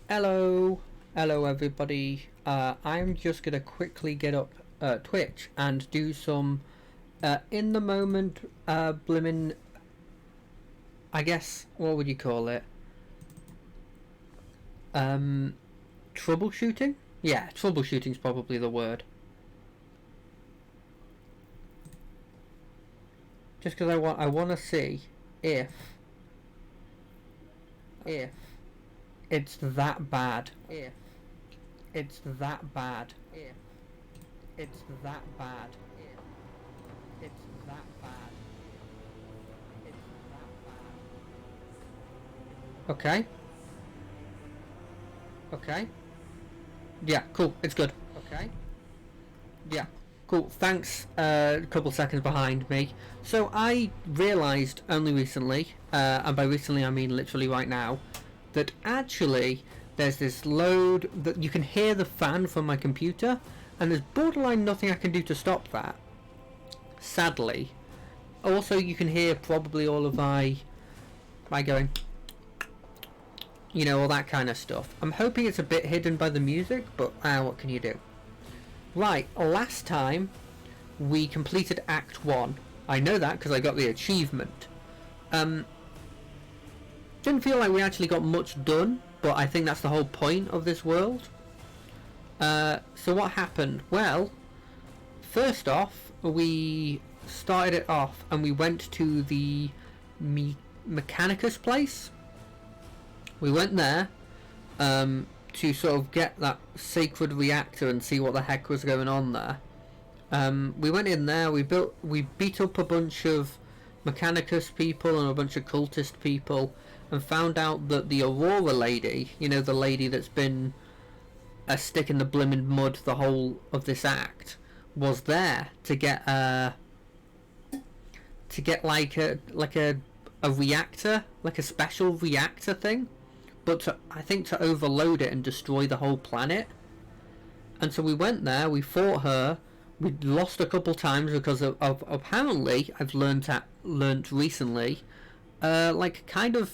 Hello, hello everybody. I'm just gonna quickly get up Twitch and do some in the moment blimmin'. I guess what would you call it? Troubleshooting. Yeah, troubleshooting's probably the word. Just because I want to see if it's that bad. If it's that bad. If it's that bad. If it's that bad. It's that bad. Okay. Okay. Yeah, cool. It's good. Okay. Yeah. Cool. Thanks. A couple seconds behind me. So I realised only recently, and by recently I mean literally right now, that actually there's this load that you can hear the fan from my computer, and there's borderline nothing I can do to stop that. Sadly. Also, you can hear probably all of my going, all that kind of stuff. I'm hoping it's a bit hidden by the music, but what can you do? Right, last time we completed Act 1. I know that because I got the achievement. Didn't feel like we actually got much done, but I think that's the whole point of this world. So what happened? Well, first off, we started it off and we went to the Mechanicus place. We went there to sort of get that sacred reactor and see what the heck was going on there. We went in there, we beat up a bunch of Mechanicus people and a bunch of cultist people, and found out that the Aurora lady, the lady that's been a stick in the blimmin' mud the whole of this act, was there to get like a reactor, like a special reactor thing, but I think to overload it and destroy the whole planet. And so we went there, we fought her, we lost a couple times because of apparently I've learnt recently, like kind of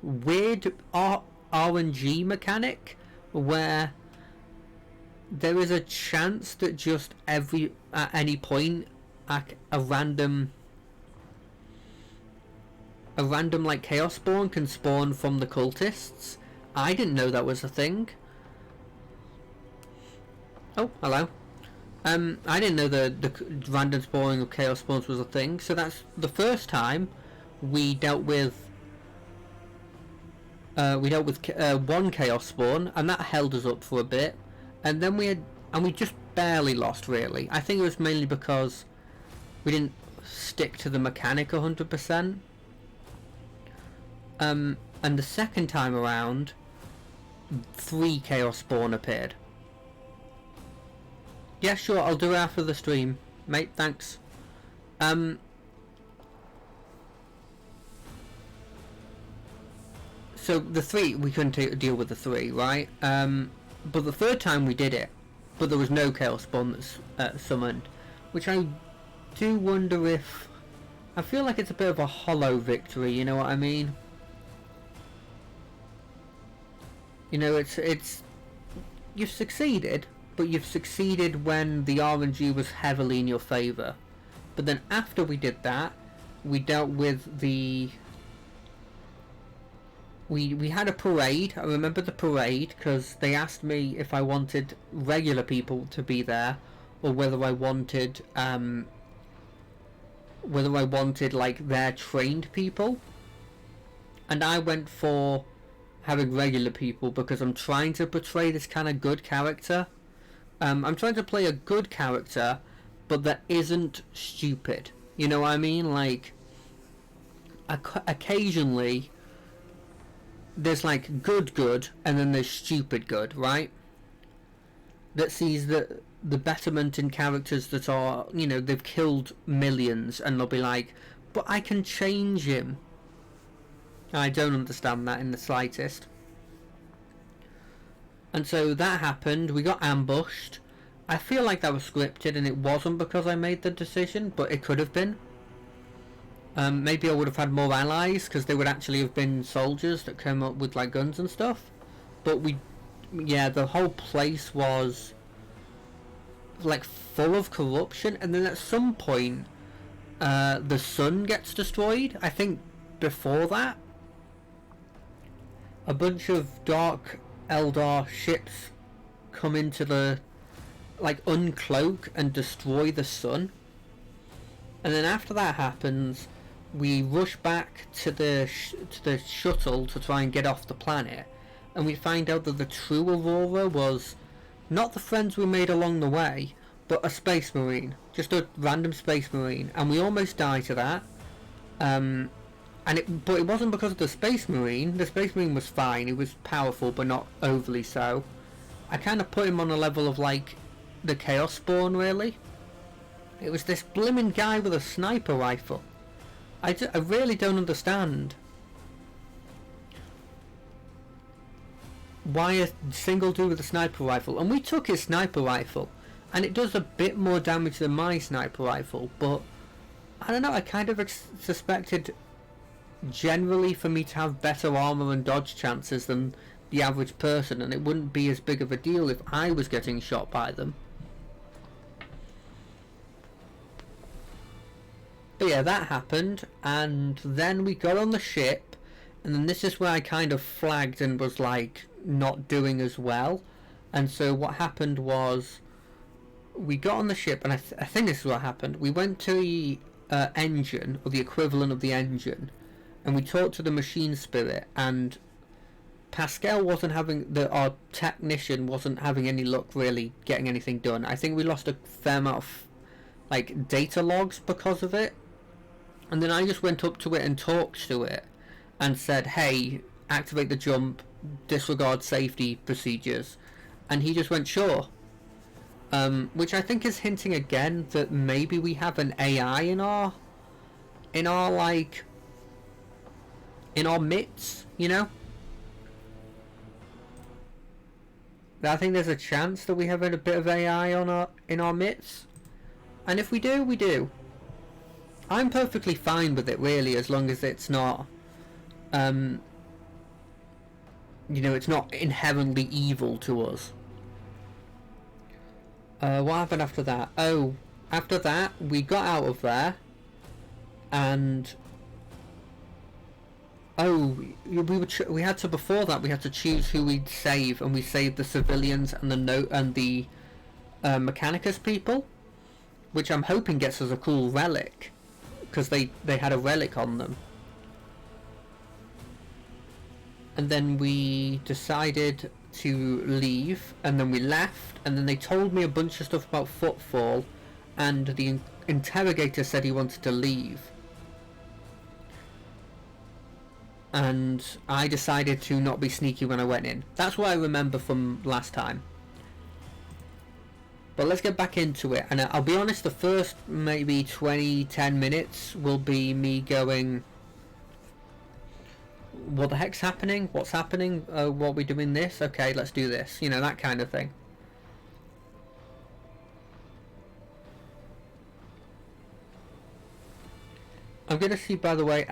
weird RNG mechanic where there is a chance that just at any point a random like chaos spawn can spawn from the cultists. I didn't know that was a thing. Oh, hello. I didn't know the random spawning of chaos spawns was a thing. So that's the first time we dealt with one chaos spawn, and that held us up for a bit. And then we just barely lost, really. I think it was mainly because we didn't stick to the mechanic 100%. And the second time around, 3 chaos spawn appeared. Yeah, sure, I'll do it after the stream, mate, thanks. So the 3, we couldn't deal with the 3, right? But the third time we did it, but there was no chaos spawn that's summoned, which I do wonder if... I feel like it's a bit of a hollow victory, you know what I mean? It's you've succeeded, but you've succeeded when the RNG was heavily in your favour. But then after we did that, we dealt with the... We had a parade. I remember the parade because they asked me if I wanted regular people to be there or whether I wanted like their trained people. And I went for having regular people because I'm trying to portray this kind of good character. I'm trying to play a good character, but that isn't stupid. You know what I mean? Like, occasionally, there's like good, and then there's stupid good, right? That sees the betterment in characters that are, they've killed millions, and they'll be like, but I can change him. I don't understand that in the slightest. And so that happened, we got ambushed. I feel like that was scripted, and it wasn't because I made the decision, but it could have been. Maybe I would have had more allies, because they would actually have been soldiers that came up with like guns and stuff. but yeah, the whole place was like full of corruption, and then at some point the sun gets destroyed. I think before that a bunch of Dark Eldar ships come into the, like, uncloak and destroy the sun, and then after that happens we rush back to the shuttle to try and get off the planet, and we find out that the true Aurora was not the friends we made along the way, but a space marine, just a random space marine, and we almost died to that. But it wasn't because of the space marine. The space marine was fine. He was powerful, but not overly so. I kind of put him on a level of like the Chaos Spawn, really. It was this blimmin' guy with a sniper rifle. I really don't understand why a single dude with a sniper rifle, and we took his sniper rifle, and it does a bit more damage than my sniper rifle, but I don't know, I kind of suspected generally for me to have better armor and dodge chances than the average person, and it wouldn't be as big of a deal if I was getting shot by them. But yeah, that happened, and then we got on the ship, and then this is where I kind of flagged and was like not doing as well. And so what happened was we got on the ship, and I think this is what happened. We went to the engine, or the equivalent of the engine, and we talked to the machine spirit, and Pascal wasn't having, our technician wasn't having any luck really getting anything done. I think we lost a fair amount of like data logs because of it. And then I just went up to it and talked to it and said, hey, activate the jump, disregard safety procedures, and he just went sure. Which I think is hinting again that maybe we have an AI in our midst, you know? I think there's a chance that we have a bit of AI in our midst, and if we do, we do. I'm perfectly fine with it, really, as long as it's not, you know, it's not inherently evil to us. What happened after that? Oh, after that, we got out of there, and we had to, before that, we had to choose who we'd save, and we saved the civilians and the Mechanicus people, which I'm hoping gets us a cool relic, because they had a relic on them. And then we decided to leave, and then we left, and then they told me a bunch of stuff about Footfall, and the interrogator said he wanted to leave. And I decided to not be sneaky when I went in. That's what I remember from last time. But let's get back into it, and I'll be honest, the first maybe 10 minutes will be me going, what the heck's happening? What's happening? What are we doing this? Okay, let's do this. You know, that kind of thing. I'm going to see, by the way,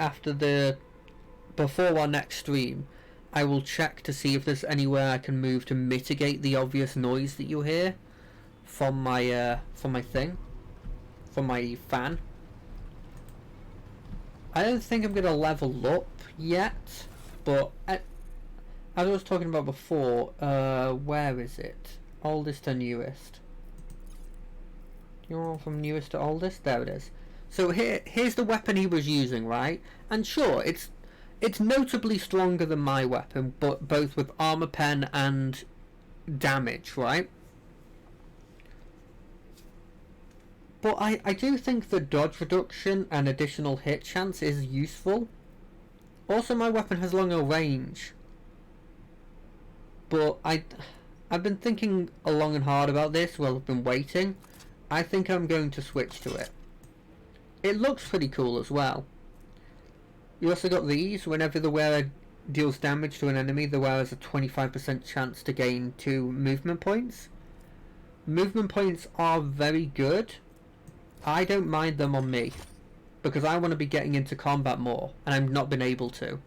before our next stream, I will check to see if there's anywhere I can move to mitigate the obvious noise that you hear from my fan. I don't think I'm going to level up yet, but as I was talking about before, where is it? Oldest to newest. You're all from newest to oldest? There it is. So here's the weapon he was using, right? And sure, it's notably stronger than my weapon, but both with armor pen and damage, right? But I do think the dodge reduction and additional hit chance is useful. Also, my weapon has longer range. But I've been thinking long and hard about this while I've been waiting. I think I'm going to switch to it. It looks pretty cool as well. You also got these. Whenever the wearer deals damage to an enemy, the wearer has a 25% chance to gain 2 movement points. Movement points are very good. I don't mind them on me, because I want to be getting into combat more, and I've not been able to.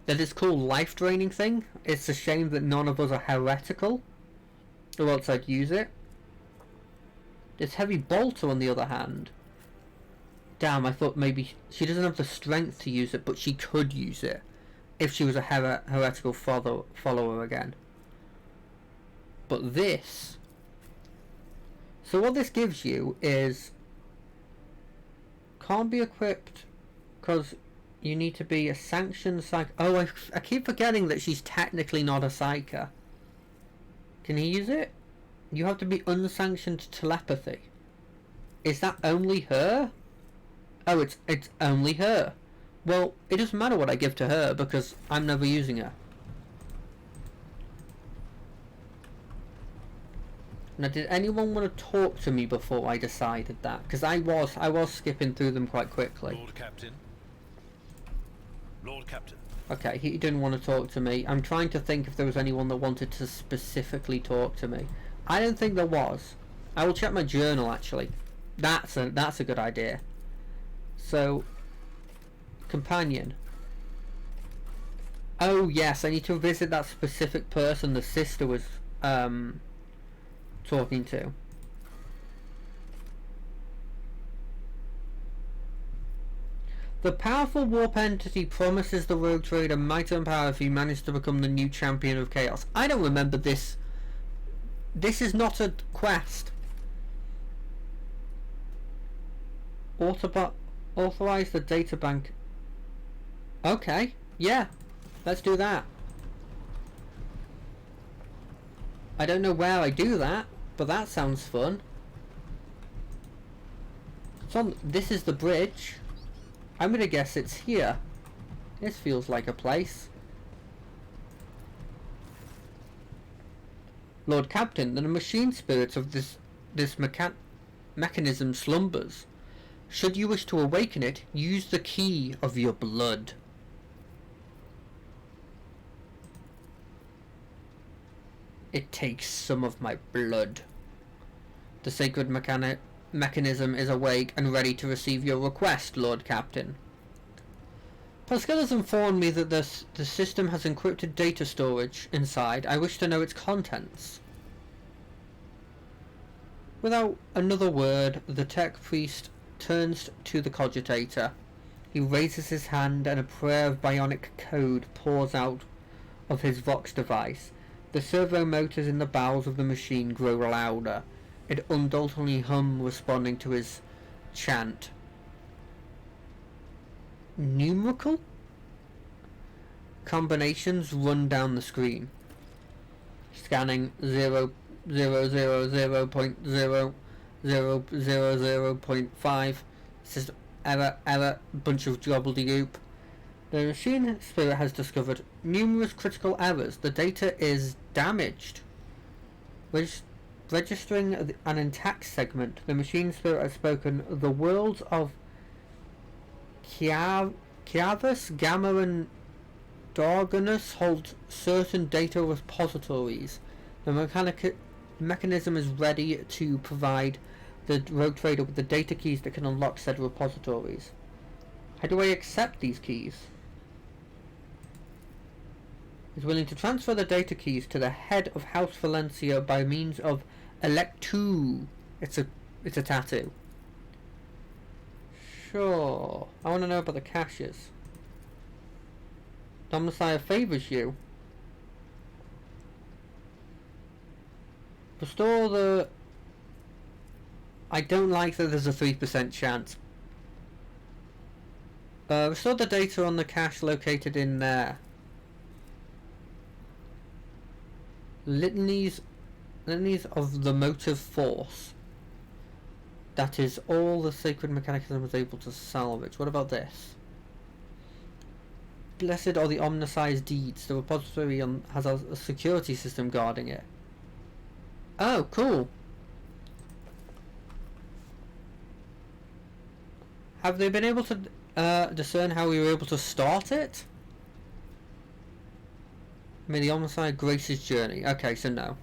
That is cool life-draining thing. It's a shame that none of us are heretical, or else I'd use it. This heavy bolter, on the other hand. Damn, I thought maybe she doesn't have the strength to use it, but she could use it if she was a heretical follower again. But this... So what this gives you is... Can't be equipped because you need to be a sanctioned psych... Oh, I keep forgetting that she's technically not a psyker. Can he use it? You have to be unsanctioned telepathy. Is that only her? Oh, it's only her. Well, it doesn't matter what I give to her because I'm never using her. Now, did anyone want to talk to me before I decided that? Because I was skipping through them quite quickly. Lord Captain. Lord Captain. Okay, he didn't want to talk to me. I'm trying to think if there was anyone that wanted to specifically talk to me. I don't think there was. I will check my journal, actually. That's a good idea. So, companion. Oh yes, I need to visit that specific person the sister was talking to. The powerful warp entity promises the rogue trader might and power if he managed to become the new champion of chaos. I don't remember this. This is not a quest. Authorize the data bank. Okay, yeah, let's do that. I don't know where I do that, but that sounds fun. This is the bridge. I'm gonna guess it's here. This feels like a place. Lord Captain, the machine spirits of this mechanism slumbers. Should you wish to awaken it, use the key of your blood. It takes some of my blood. The sacred mechanism is awake and ready to receive your request, Lord Captain. Pascal has informed me that the system has encrypted data storage inside. I wish to know its contents. Without another word, the tech priest turns to the cogitator. He raises his hand and a prayer of bionic code pours out of his Vox device. The servo motors in the bowels of the machine grow louder. It undultantly hums, responding to his chant. Numerical combinations run down the screen. Scanning 0.000.5. System error, bunch of gobbledygook. The machine spirit has discovered numerous critical errors. The data is damaged. Registering an intact segment, the machine spirit has spoken. The worlds of Kiavus, Gamma, and Dorganus hold certain data repositories. The mechanism is ready to provide the rogue trader with the data keys that can unlock said repositories. How do I accept these keys? Is willing to transfer the data keys to the head of House Valencia by means of Electu. It's a tattoo. Sure. I want to know about the caches. Domicile favors you. Restore the... I don't like that there's a 3% chance. Restore the data on the cache located in there. Litanies of the motive force. That is all the sacred mechanism was able to salvage. What about this? Blessed are the omniscience deeds. The repository has a security system guarding it. Oh, cool. Have they been able to discern how we were able to start it? May the omniscient grace his journey. Okay, so no.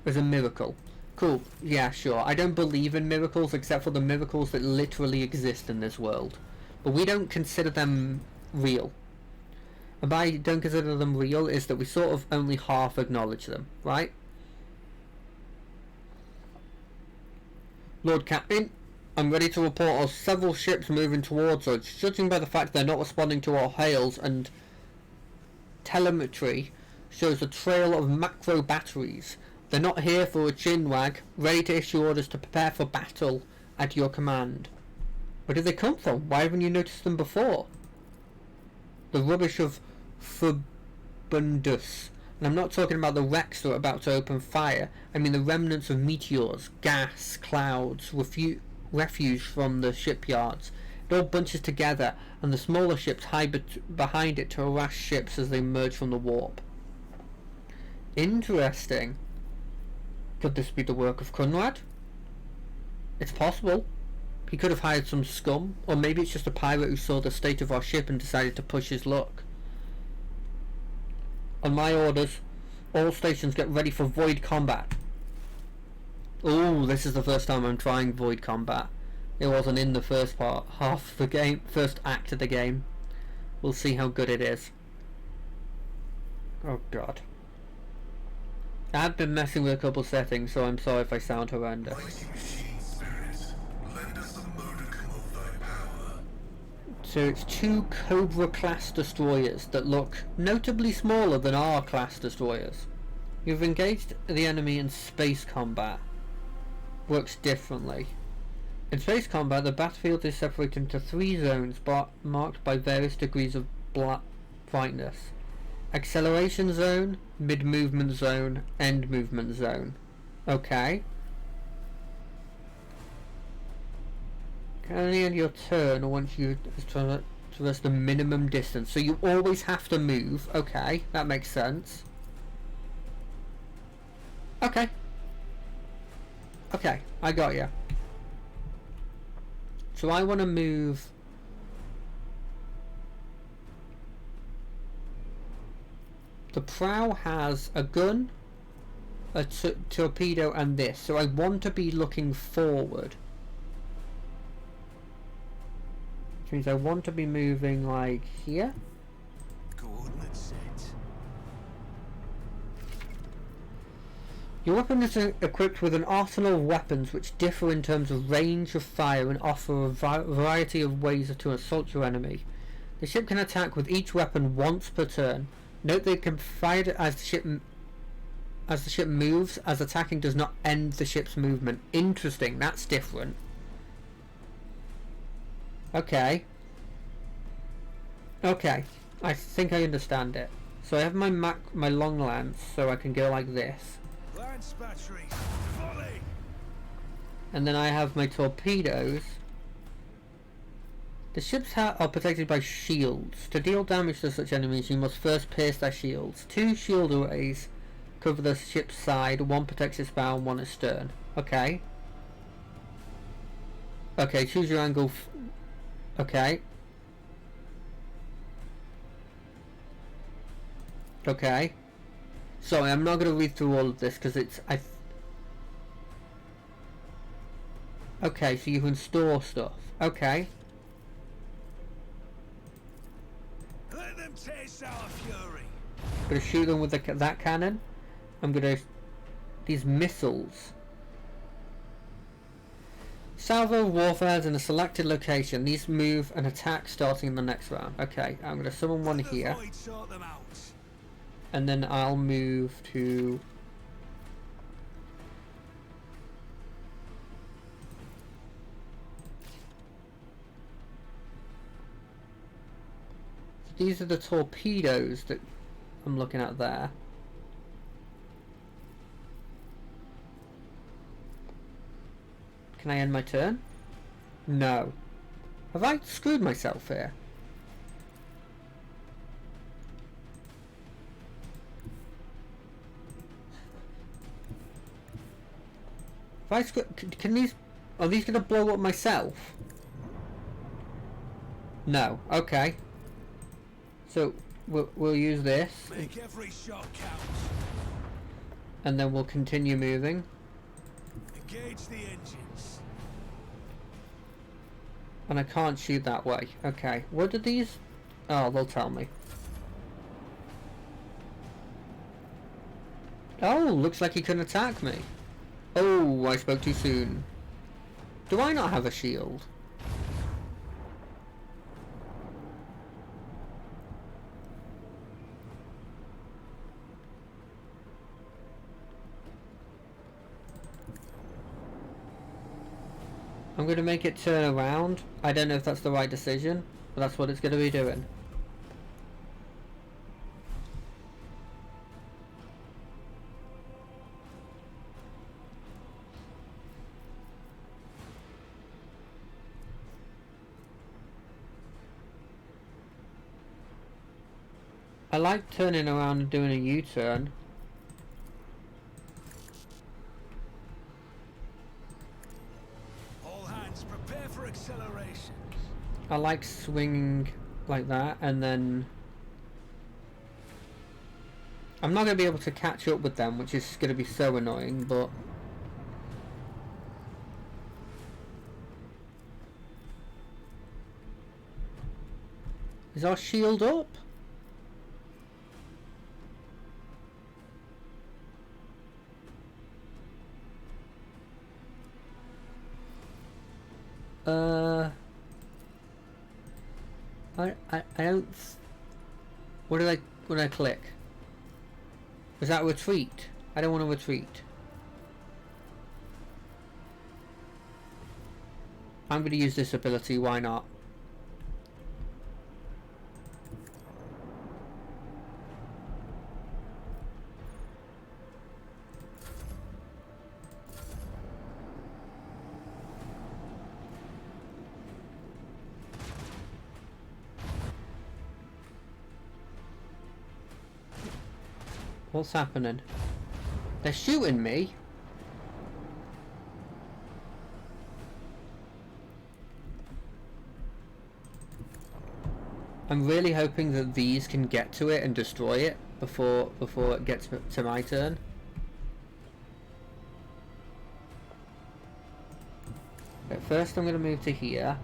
It was a miracle. Cool. Yeah, sure. I don't believe in miracles except for the miracles that literally exist in this world. But we don't consider them real. and by don't consider them real is that we sort of only half acknowledge them, right? Lord Captain, I'm ready to report on several ships moving towards us. Judging by the fact they're not responding to our hails, and telemetry shows a trail of macro batteries. They're not here for a chinwag, ready to issue orders to prepare for battle at your command. Where did they come from? Why haven't you noticed them before? The rubbish of Fubundus. And I'm not talking about the wrecks that are about to open fire. I mean the remnants of meteors, gas, clouds, refuse from the shipyards. It all bunches together, and the smaller ships hide behind it to harass ships as they emerge from the warp. Interesting. Could this be the work of Kunrad? It's possible. He could have hired some scum, or maybe it's just a pirate who saw the state of our ship and decided to push his luck. On my orders, all stations get ready for void combat. Ooh, this is the first time I'm trying void combat. It wasn't in the first half of the game, first act of the game. We'll see how good it is. Oh god. I've been messing with a couple settings, so I'm sorry if I sound horrendous. So it's 2 Cobra class destroyers that look notably smaller than our class destroyers. You've engaged the enemy in space combat. Works differently. In space combat, the battlefield is separated into 3 zones marked by various degrees of brightness. Acceleration zone, mid-movement zone, end movement zone. Okay. Only end your turn once you traverse the minimum distance. So you always have to move. Okay, that makes sense. Okay. Okay, I got you. So I want to move... The prow has a gun, a torpedo and this. So I want to be looking forward. Which means I want to be moving like here. Coordinates set. Your weapon is equipped with an arsenal of weapons which differ in terms of range of fire and offer a variety of ways to assault your enemy. The ship can attack with each weapon once per turn. Note they can be fired as the ship moves, as attacking does not end the ship's movement. Interesting, that's different. Okay. Okay, I think I understand it. So I have my long lance, so I can go like this. Lance batteries, volley. And then I have my torpedoes. The ships are protected by shields. To deal damage to such enemies, you must first pierce their shields. 2 shield arrays cover the ship's side, 1 protects its bow and 1 its stern. Okay. Okay, choose your angle. Okay. Okay. Sorry, I'm not going to read through all of this because it's... Okay, so you can store stuff. Okay. Let them taste our fury. I'm going to shoot them with that cannon. I'm going to... These missiles. Salvo warfares in a selected location. These move and attack starting in the next round. Okay, I'm going to summon one here. And then I'll move to... These are the torpedoes that I'm looking at there. Can I end my turn? No. Have I screwed myself here? Can these... Are these going to blow up myself? No. Okay. So, we'll use this. Make every shot count. And then we'll continue moving. Engage the engines. And I can't shoot that way. Okay. What are these? Oh, they'll tell me. Oh, looks like he couldn't attack me. Oh, I spoke too soon. Do I not have a shield? I'm going to make it turn around. I don't know if that's the right decision, but that's what it's going to be doing. I like turning around and doing a U-turn. All hands, prepare for acceleration. I like swinging like that, and then I'm not going to be able to catch up with them, which is going to be so annoying, but is our shield up? I don't. What did I click? Was that retreat? I don't want to retreat. I'm going to use this ability. Why not? What's happening? They're shooting me? I'm really hoping that these can get to it and destroy it before it gets to my turn. But first I'm going to move to here.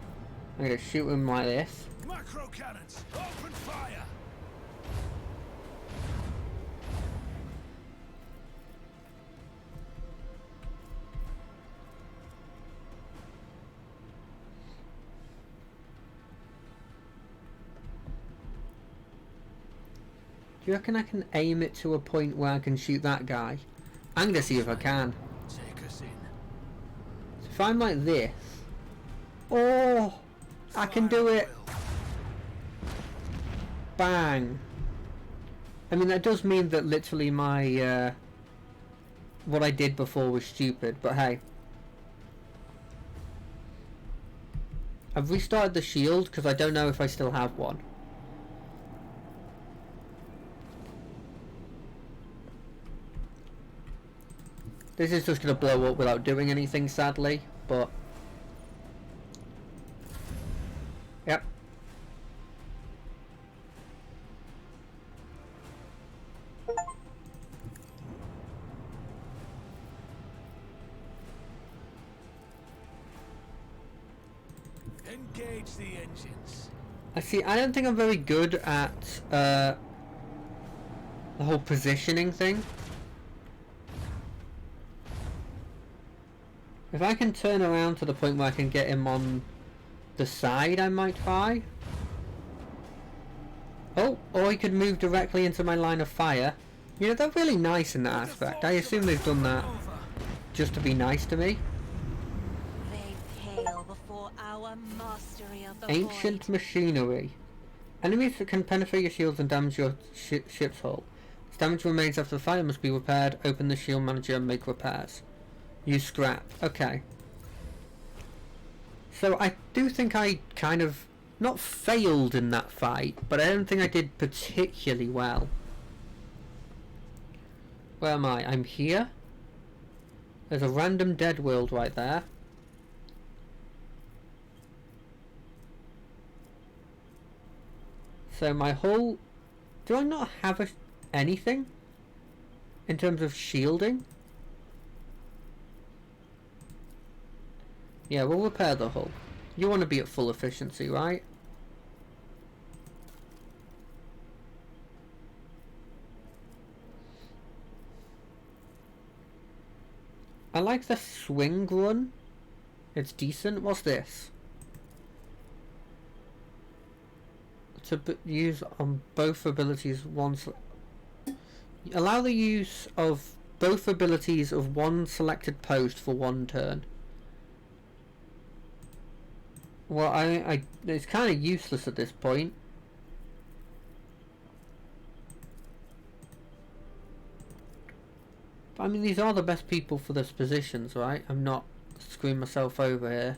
I'm going to shoot him like this. Macro cannons, open fire! Do you reckon I can aim it to a point where I can shoot that guy? I'm going to see if I can. Take us in. So if I'm like this... Oh! I can do it! Bang! I mean, that does mean that literally my... what I did before was stupid, but hey. I've restarted the shield because I don't know if I still have one. This is just going to blow up without doing anything, sadly, but... Yep. Engage the engines. I see, I don't think I'm very good at the whole positioning thing. If I can turn around to the point where I can get him on the side, I might try. Oh, or he could move directly into my line of fire. You know, they're really nice in that aspect. I assume they've done that just to be nice to me. They pale before our mastery of the Ancient void. machinery. Enemies that can penetrate your shields and damage your ship's hull. If damage remains after the fire must be repaired. Open the shield manager and make repairs. Use scrap. Okay. So I do think I kind of not failed in that fight, but I don't think I did particularly well. Where am I? I'm here. There's a random dead world right there. So my whole... Do I not have anything in terms of shielding? Yeah, we'll repair the hull. You want to be at full efficiency, right? I like the swing run. It's decent. What's this? To use on both abilities once. Allow the use of both abilities of one selected post for one turn. Well, I it's kind of useless at this point. But I mean, these are the best people for those positions, right? I'm not screwing myself over here.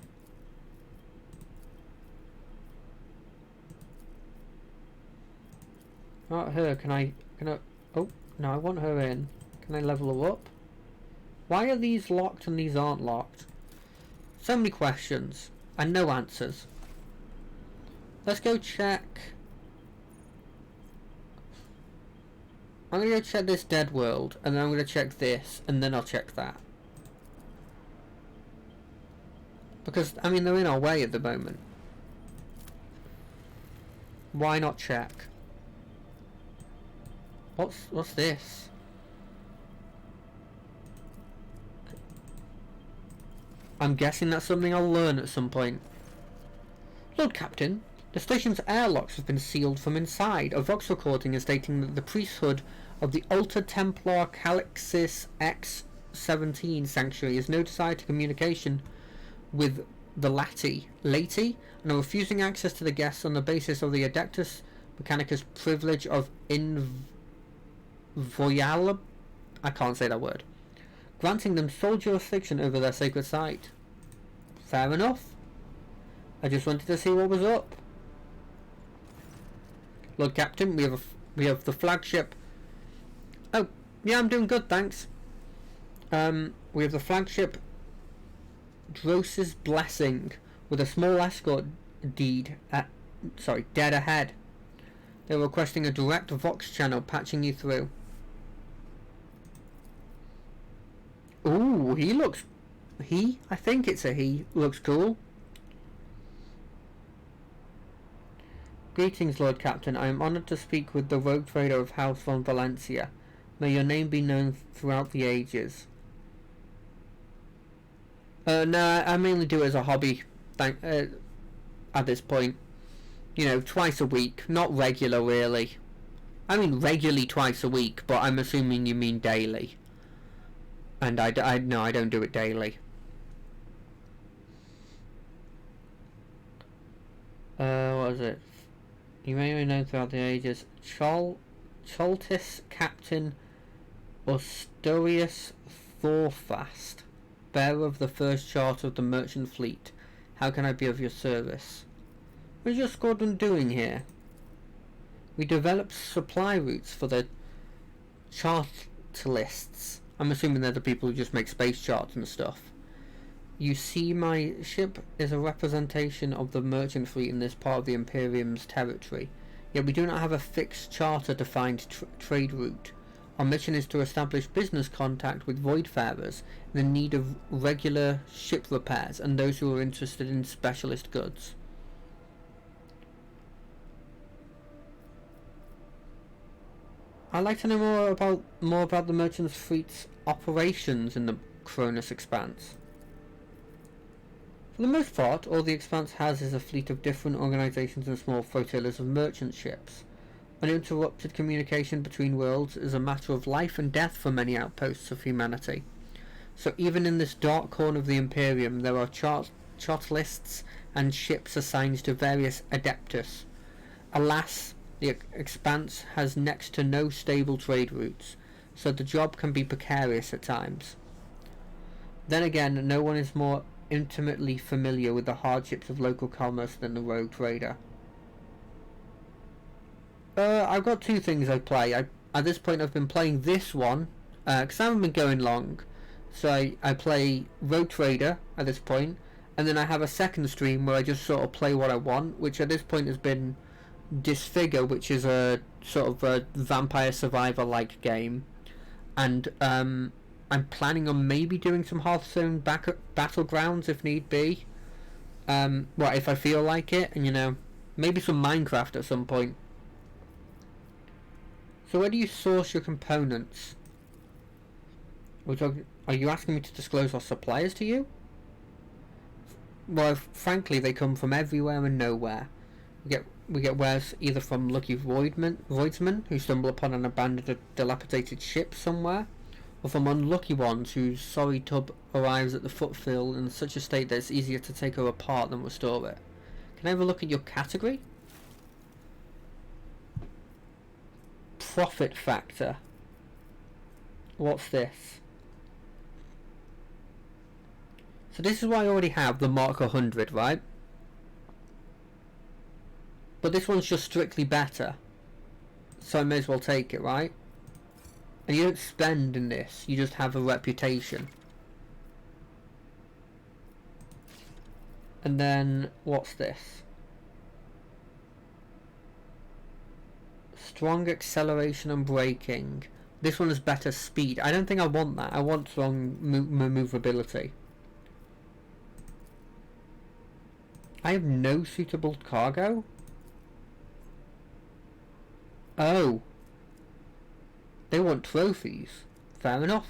Not her. Can I? Oh no, I want her in. Can I level her up? Why are these locked and these aren't locked? So many questions and no answers. Let's go check. I'm gonna go check this dead world, and then I'm gonna check this, and then I'll check that. Because, I mean, they're in our way at the moment. Why not check? What's this? I'm guessing that's something I'll learn at some point. Lord Captain, the station's airlocks have been sealed from inside. A Vox recording is stating that the priesthood of the Alta Templar Calixis X-17 Sanctuary has no desire to communication with the Lati and are refusing access to the guests on the basis of the Adeptus Mechanicus privilege of inviolable, I can't say that word, granting them sole jurisdiction over their sacred site. Fair enough. I just wanted to see what was up. Lord Captain, we have the flagship. Oh, yeah, I'm doing good, thanks. We have the flagship Dros's Blessing with a small escort dead ahead. They're requesting a direct Vox channel patching you through. Ooh, I think it's a he, looks cool. Greetings, Lord Captain. I am honoured to speak with the rogue trader of House von Valencia. May your name be known throughout the ages. No, I mainly do it as a hobby. At this point, you know, twice a week, not regular, really. I mean, regularly twice a week, but I'm assuming you mean daily. And I don't do it daily. What is it? You may be known throughout the ages. Choltis Captain Ostorius Thorfast, bearer of the first charter of the merchant fleet. How can I be of your service? What is your squadron doing here? We developed supply routes for the chartlists. I'm assuming they're the people who just make space charts and stuff. You see, my ship is a representation of the merchant fleet in this part of the Imperium's territory. Yet we do not have a fixed charter-defined trade route. Our mission is to establish business contact with voidfarers in the need of regular ship repairs and those who are interested in specialist goods. I'd like to know more about the merchant's fleet's operations in the Cronus Expanse. For the most part, all the Expanse has is a fleet of different organizations and small flotillas of merchant ships. Uninterrupted communication between worlds is a matter of life and death for many outposts of humanity. So even in this dark corner of the Imperium, there are chart lists and ships assigned to various Adeptus. Alas, the Expanse has next to no stable trade routes, so the job can be precarious at times. Then again, no one is more intimately familiar with the hardships of local commerce than the rogue trader. I've got two things I play. At this point I've been playing this one, because I haven't been going long. So I play Rogue Trader at this point, and then I have a second stream where I just sort of play what I want, which at this point has been Disfigure, which is a sort of a Vampire Survivor-like game. And I'm planning on maybe doing some Hearthstone Battlegrounds if need be. If I feel like it, and you know, maybe some Minecraft at some point. So where do you source your components? Are you asking me to disclose our suppliers to you? Well, frankly, they come from everywhere and nowhere. We get wares either from lucky voidsmen who stumble upon an abandoned or dilapidated ship somewhere, or from unlucky ones whose sorry tub arrives at the foothill in such a state that it's easier to take her apart than restore it. Can I have a look at your category? Profit factor. What's this? So this is why I already have the Mark 100, right? But this one's just strictly better. So I may as well take it, right? And you don't spend in this, you just have a reputation. And then, what's this? Strong acceleration and braking. This one has better speed. I don't think I want that. I want strong maneuverability. I have no suitable cargo? Oh. They want trophies. Fair enough.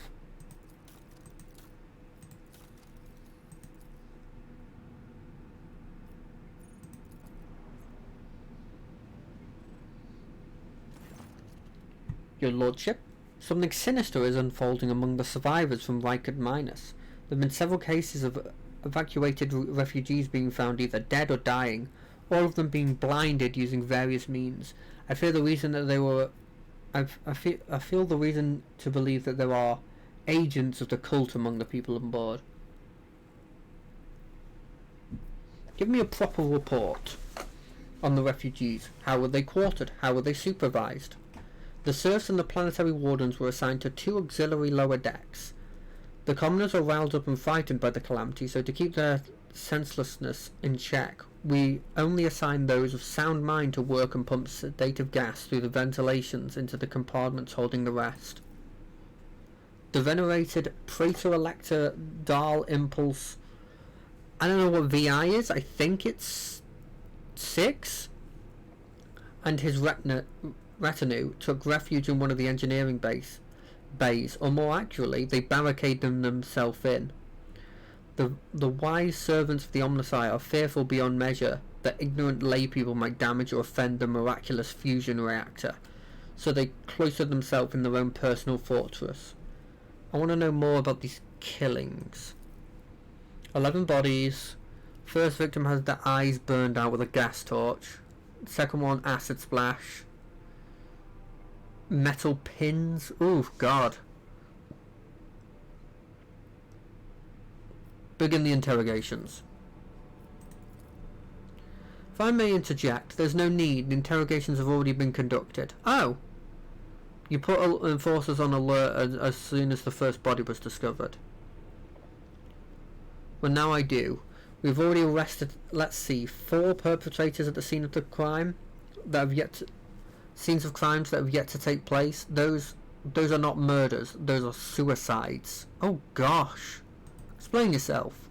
Your lordship, something sinister is unfolding among the survivors from Rikard Minus. There have been several cases of evacuated refugees being found either dead or dying, all of them being blinded using various means. I fear the reason that they were... I feel the reason to believe that there are agents of the cult among the people on board. Give me a proper report on the refugees. How were they quartered? How were they supervised? The serfs and the planetary wardens were assigned to 2 auxiliary lower decks. The commoners are riled up and frightened by the calamity, so to keep their senselessness in check, we only assign those of sound mind to work and pump sedative gas through the ventilations into the compartments holding the rest. The venerated Praetor Elector Dahl Impulse... I don't know what VI is, I think it's 6? And his retinue took refuge in one of the engineering bays, or more accurately, they barricaded themselves in. The wise servants of the Omnissiah are fearful beyond measure that ignorant laypeople might damage or offend the miraculous fusion reactor, so they cloistered themselves in their own personal fortress. I want to know more about these killings. 11 bodies. First victim has their eyes burned out with a gas torch. Second one, acid splash. Metal pins. Ooh, God. Begin the interrogations. If I may interject, there's no need. The interrogations have already been conducted. Oh! You put enforcers on alert as soon as the first body was discovered. Well, now I do. We've already arrested, let's see, 4 perpetrators at the scene of the crime that have yet to... Scenes of crimes that have yet to take place. Those are not murders. Those are suicides. Oh gosh. Explain yourself.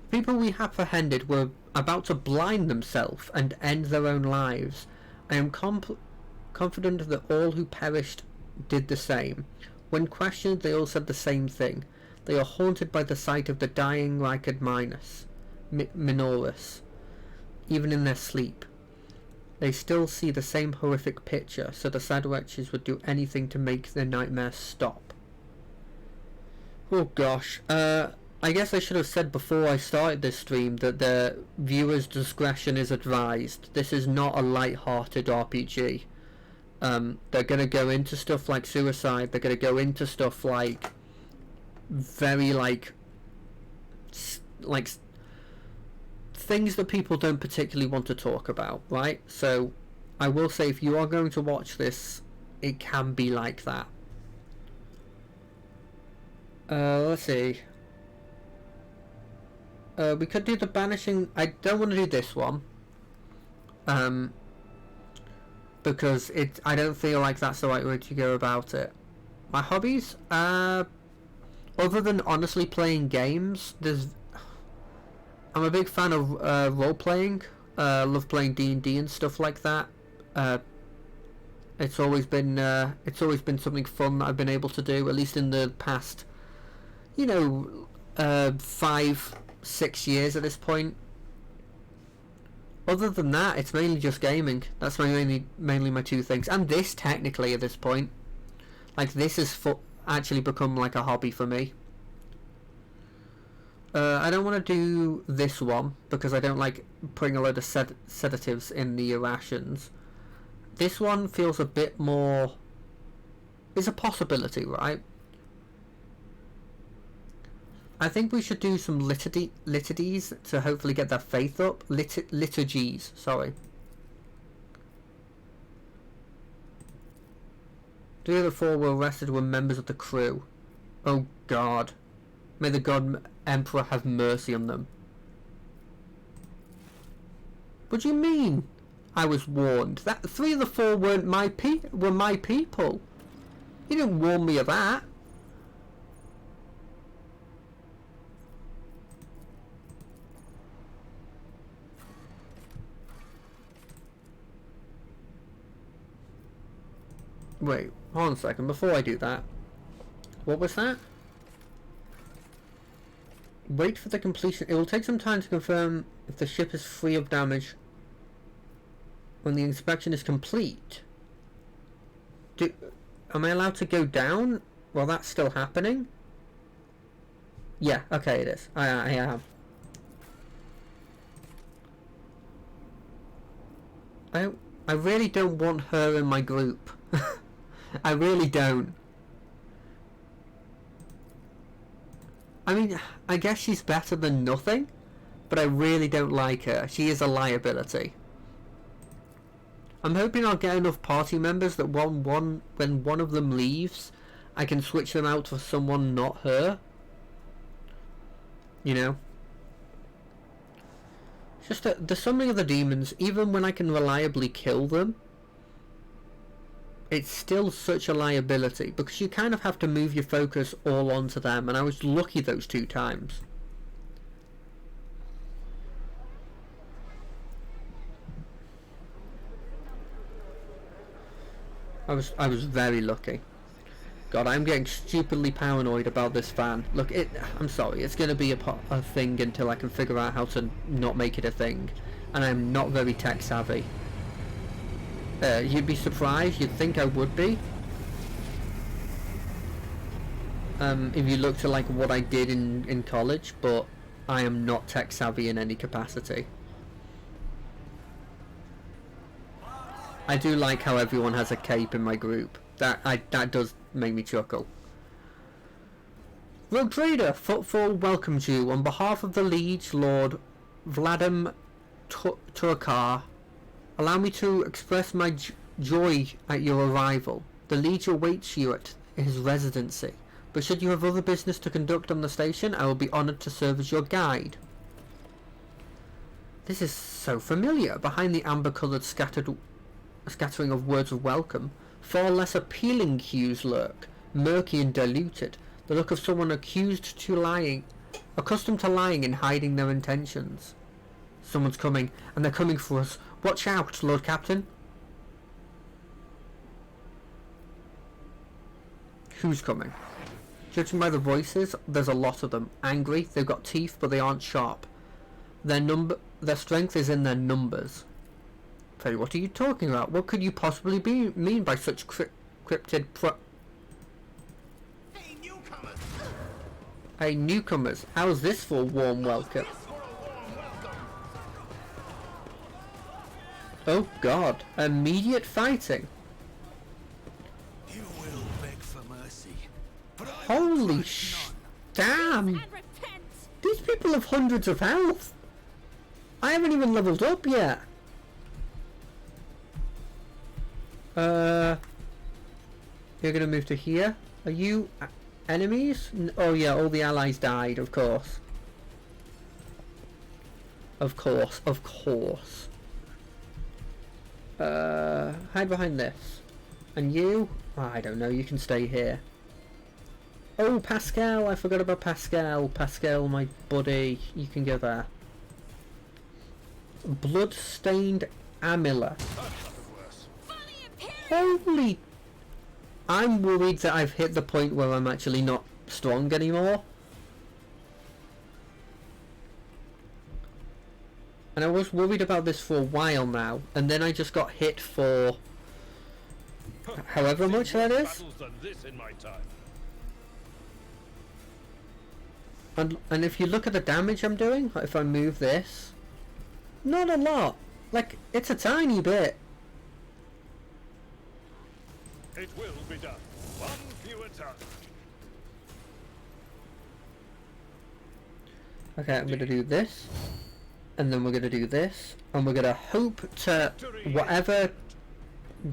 The people we apprehended were about to blind themselves and end their own lives. I am confident that all who perished did the same. When questioned, they all said the same thing. They are haunted by the sight of the dying Rikard Minoris, even in their sleep. They still see the same horrific picture, so the sad wretches would do anything to make their nightmares stop. Oh gosh, I guess I should have said before I started this stream that the viewer's discretion is advised. This is not a light-hearted RPG. They're gonna go into stuff like suicide, they're gonna go into stuff like very like things that people don't particularly want to talk about, right? So I will say, if you are going to watch this, it can be like that. Let's see. We could do the banishing. I don't want to do this one. Because I don't feel like that's the right way to go about it. My hobbies? Other than honestly playing games, I'm a big fan of role-playing. Love playing D&D and stuff like that. It's always been something fun that I've been able to do, at least in the past you know, 5-6 years at this point. Other than that, it's mainly just gaming. That's mainly my two things. And this, technically, at this point. Like, this has actually become like a hobby for me. I don't want to do this one because I don't like putting a load of sedatives in the rations. This one feels a bit more... It's a possibility, right? I think we should do some liturgies to hopefully get their faith up. Liturgies, sorry. 3 of the 4 were arrested were members of the crew. Oh God. May the God Emperor have mercy on them. What do you mean? I was warned. That 3 of the 4 weren't my people. You didn't warn me of that. Wait, hold on a second, before I do that. What was that? Wait for the completion. It will take some time to confirm if the ship is free of damage when the inspection is complete. Am I allowed to go down while that's still happening? Yeah, okay it is. I am. I really don't want her in my group. I really don't. I mean, I guess she's better than nothing, but I really don't like her. She is a liability. I'm hoping I'll get enough party members that when one of them leaves, I can switch them out for someone not her. You know? It's just that there's so many other demons, even when I can reliably kill them, it's still such a liability, because you kind of have to move your focus all onto them, and I was lucky those 2 times. I was very lucky. God, I'm getting stupidly paranoid about this fan. Look, I'm sorry, it's going to be a thing until I can figure out how to not make it a thing, and I'm not very tech savvy. You'd be surprised. You'd think I would be. If you looked at like what I did in college, but I am not tech savvy in any capacity. I do like how everyone has a cape in my group. That does make me chuckle. Rogue Trader, Footfall welcomes you on behalf of the Liege Lord Vladimir Turkar. Allow me to express my joy at your arrival. The Liege awaits you at his residency, but should you have other business to conduct on the station, I will be honoured to serve as your guide. This is so familiar. Behind the amber-coloured scattering of words of welcome, far less appealing hues lurk, murky and diluted, the look of someone accustomed to lying and hiding their intentions. Someone's coming, and they're coming for us. Watch out, Lord Captain. Who's coming? Judging by the voices, there's a lot of them. Angry, they've got teeth, but they aren't sharp. Their strength is in their numbers. Freddy, what are you talking about? What could you possibly mean by such cryptid Hey, newcomers! Hey, newcomers, how's this for a warm welcome? Oh God, immediate fighting. You will beg for mercy. But I Holy trust damn! And repent! These people have hundreds of health. I haven't even leveled up yet. You're gonna move to here. Are you enemies? Oh yeah, all the allies died, of course. Of course, of course. Hide behind this. And you? Oh, I don't know, you can stay here. Oh, Pascal, I forgot about Pascal. Pascal, my buddy, you can go there. Blood-stained amulet. Holy... I'm worried that I've hit the point where I'm actually not strong anymore. And I was worried about this for a while now, and then I just got hit for however much that is. Battles than this in my time. And if you look at the damage I'm doing, if I move this, not a lot. Like, it's a tiny bit. It will be done. One fewer turn. Okay, I'm gonna do this, and then we're gonna do this, and we're gonna hope to whatever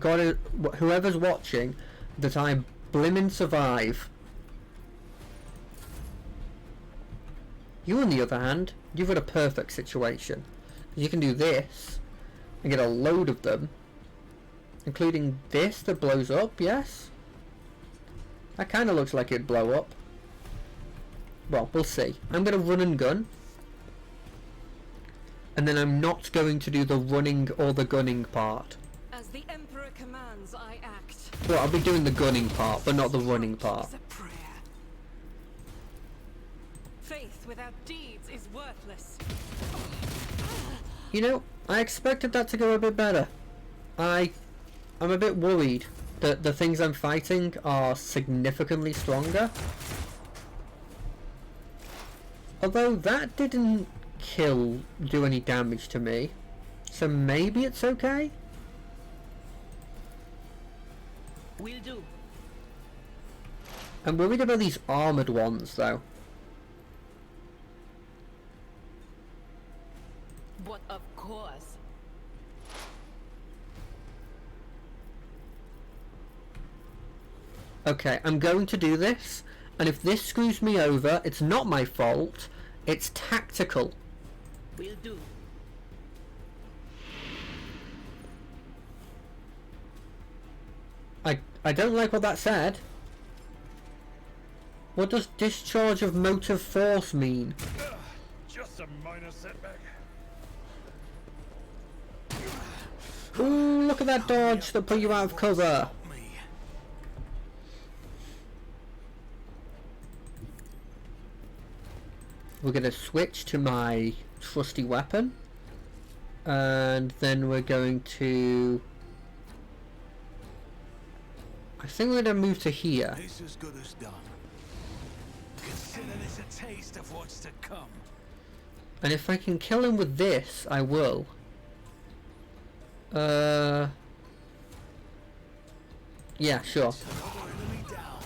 whoever's watching that I blimmin' survive. You, on the other hand, you've got a perfect situation. You can do this and get a load of them, including this that blows up. Yes, that kind of looks like it'd blow up. Well, we'll see. I'm going to run and gun. And then I'm not going to do the running or the gunning part. As the Emperor commands, I act. Well, I'll be doing the gunning part, but not the running part. It's a prayer. Faith without deeds is worthless. You know, I expected that to go a bit better. I'm a bit worried that the things I'm fighting are significantly stronger. Although that didn't do any damage to me, so maybe it's okay? Will do. I'm worried about these armoured ones though. But of course. Okay, I'm going to do this, and if this screws me over, it's not my fault, it's tactical. Will do. I don't like what that said. What does discharge of motive force mean? Just a minor setback. Ooh, look at that dodge that put you out of cover. Me. We're going to switch to my trusty weapon. And then we're going to... I think we're going to move to here. This as good as done. Consider this a taste of what's to come. And if I can kill him with this, I will. Yeah, sure. Another enemy down.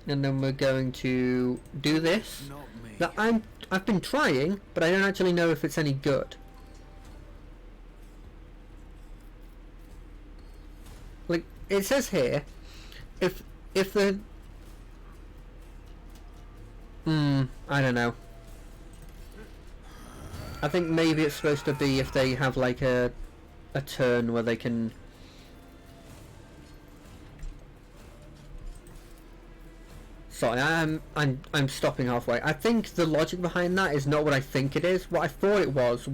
And then we're going to do this. Not me. That I've been trying, but I don't actually know if it's any good. Like it says here, if the I don't know. I think maybe it's supposed to be if they have like a turn where they can. Sorry, I'm stopping halfway. I think the logic behind that is not what I think it is. What I thought it was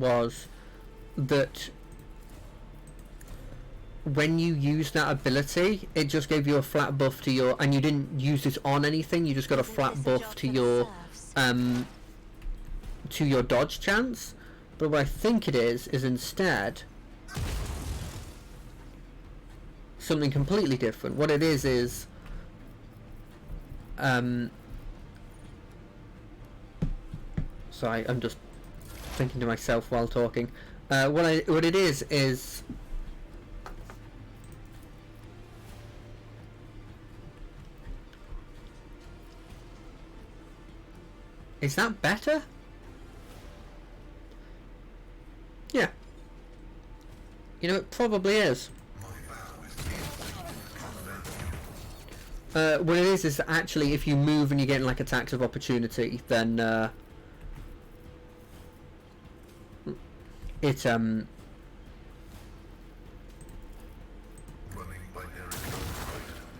that when you use that ability, it just gave you a flat buff to your, and you didn't use it on anything. You just got a flat buff to your dodge chance. But what I think it is instead something completely different. What it is sorry, I'm just thinking to myself while talking. What it is that better? Yeah. You know, it probably is. What it is actually if you move and you're getting like attacks of opportunity, then it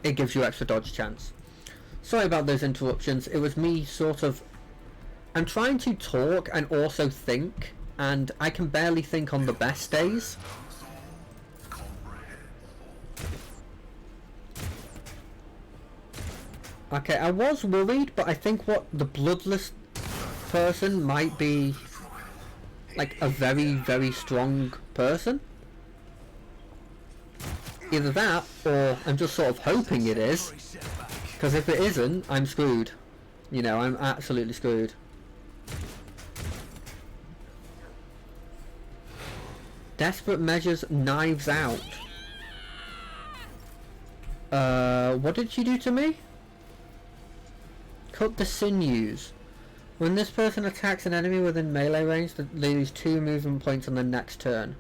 it gives you extra dodge chance. Sorry about those interruptions. It was me sort of. I'm trying to talk and also think, and I can barely think on the best days. Okay, I was worried, but I think what the bloodless person might be like a very, very strong person. Either that, or I'm just sort of hoping it is, because if it isn't, I'm screwed. You know, I'm absolutely screwed. Desperate measures, knives out. What did she do to me? Cut the sinews. When this person attacks an enemy within melee range, they lose 2 movement points on the next turn.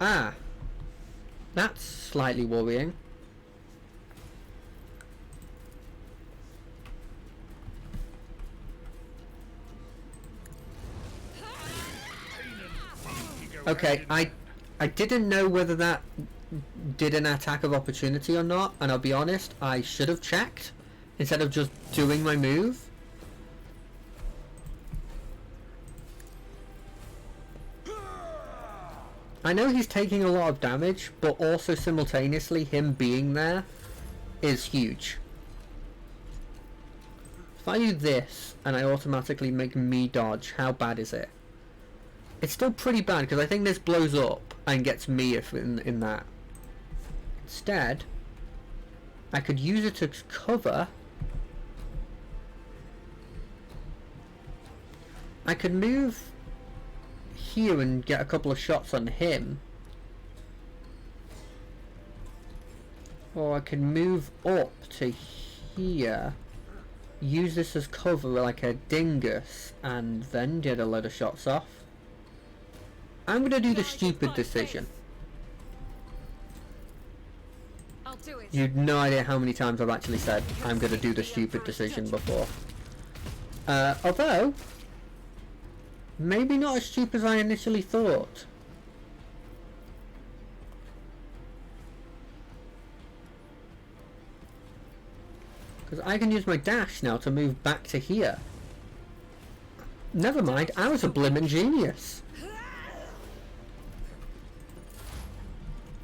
Ah. That's slightly worrying. Okay, I didn't know whether that did an attack of opportunity or not, and I'll be honest, I should have checked instead of just doing my move. I know he's taking a lot of damage, but also simultaneously him being there is huge. If I do this and I automatically make me dodge, how bad is it? It's still pretty bad because I think this blows up and gets me if in that. Instead, I could use it to cover. I could move here and get a couple of shots on him, or I can move up to here, use this as cover like a dingus, and then get a load of shots off. I'm gonna do the stupid decision. I'll do it. You've no idea how many times I've actually said I'm gonna do the stupid decision before. Although maybe not as stupid as I initially thought. Because I can use my dash now to move back to here. Never mind, I was a blimmin' genius.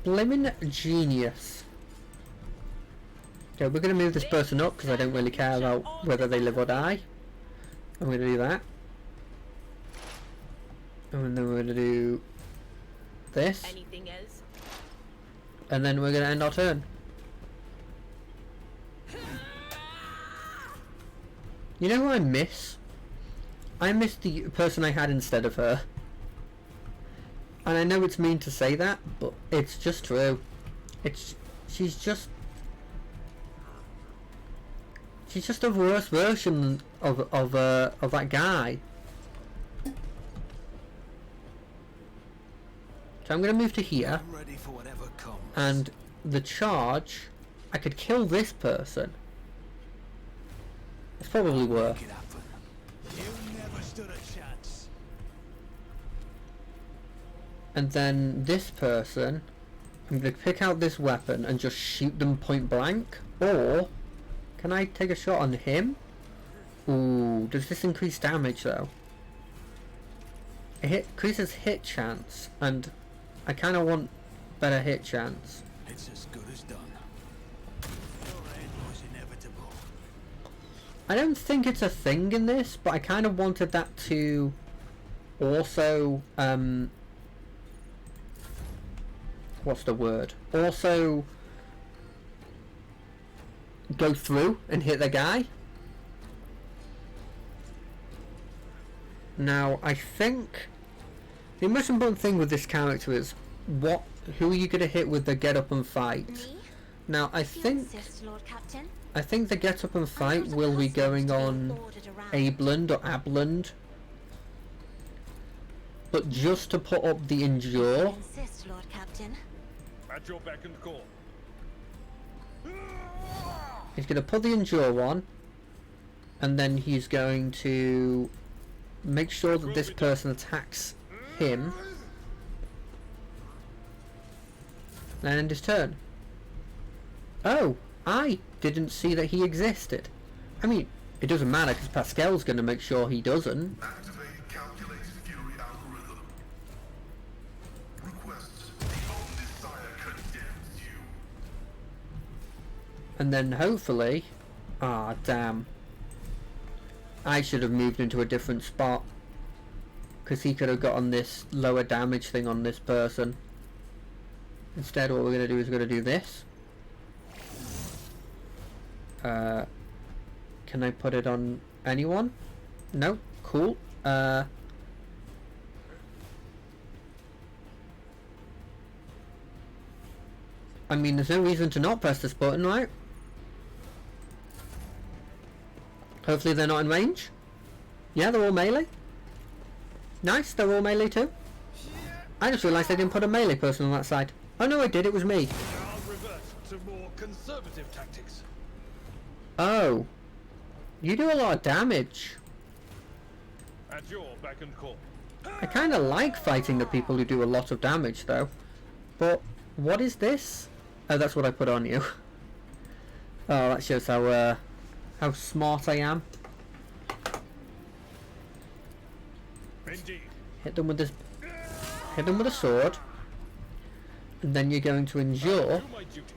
Blimmin' genius. Okay, we're going to move this person up because I don't really care about whether they live or die. I'm going to do that. And then we're going to do this. Anything else? And then we're going to end our turn. You know who I miss? I miss the person I had instead of her. And I know it's mean to say that, but it's just true. She's just a worse version of that guy. So I'm gonna move to here, I'm ready for whatever comes. and the charge, I could kill this person. It's probably worth. Make it happen. You never stood a chance. And then this person, I'm going to pick out this weapon and just shoot them point blank. Or, can I take a shot on him? Ooh, does this increase damage though? It increases hit chance, and I kind of want better hit chance. It's as good as done. Your end was inevitable. I don't think it's a thing in this, but I kind of wanted that to also, what's the word? Also go through and hit the guy. Now, I think the most important thing with this character is who are you going to hit with the get up and fight? Me? Now, I You think insist, Lord Captain? the get up and fight will be going on Abland or Abland. But just to put up the endure, You insist, Lord Captain? At your beck and call. he's going to put the endure on, and then he's going to make sure that this person attacks him, and end his turn. Oh, I didn't see that he existed. I mean, it doesn't matter because Pascal's going to make sure he doesn't. Activate calculates fury algorithm. Requests the only sire condemns you. And then hopefully, damn, I should have moved into a different spot, because he could have gotten this lower damage thing on this person. Instead, what we're going to do is we're going to do this. Can I put it on anyone? No? Cool. I mean, there's no reason to not press this button, right? Hopefully they're not in range. Yeah, they're all melee. Nice, they're all melee too. I just realised I didn't put a melee person on that side. Oh no, I did, it was me. I'll revert to more conservative tactics. Oh. You do a lot of damage. At your beck and call. I kind of like fighting the people who do a lot of damage though. But, what is this? Oh, that's what I put on you. Oh, that shows how smart I am. Indeed. Hit them with this. Hit them with a sword. And then you're going to endure. Do my duty.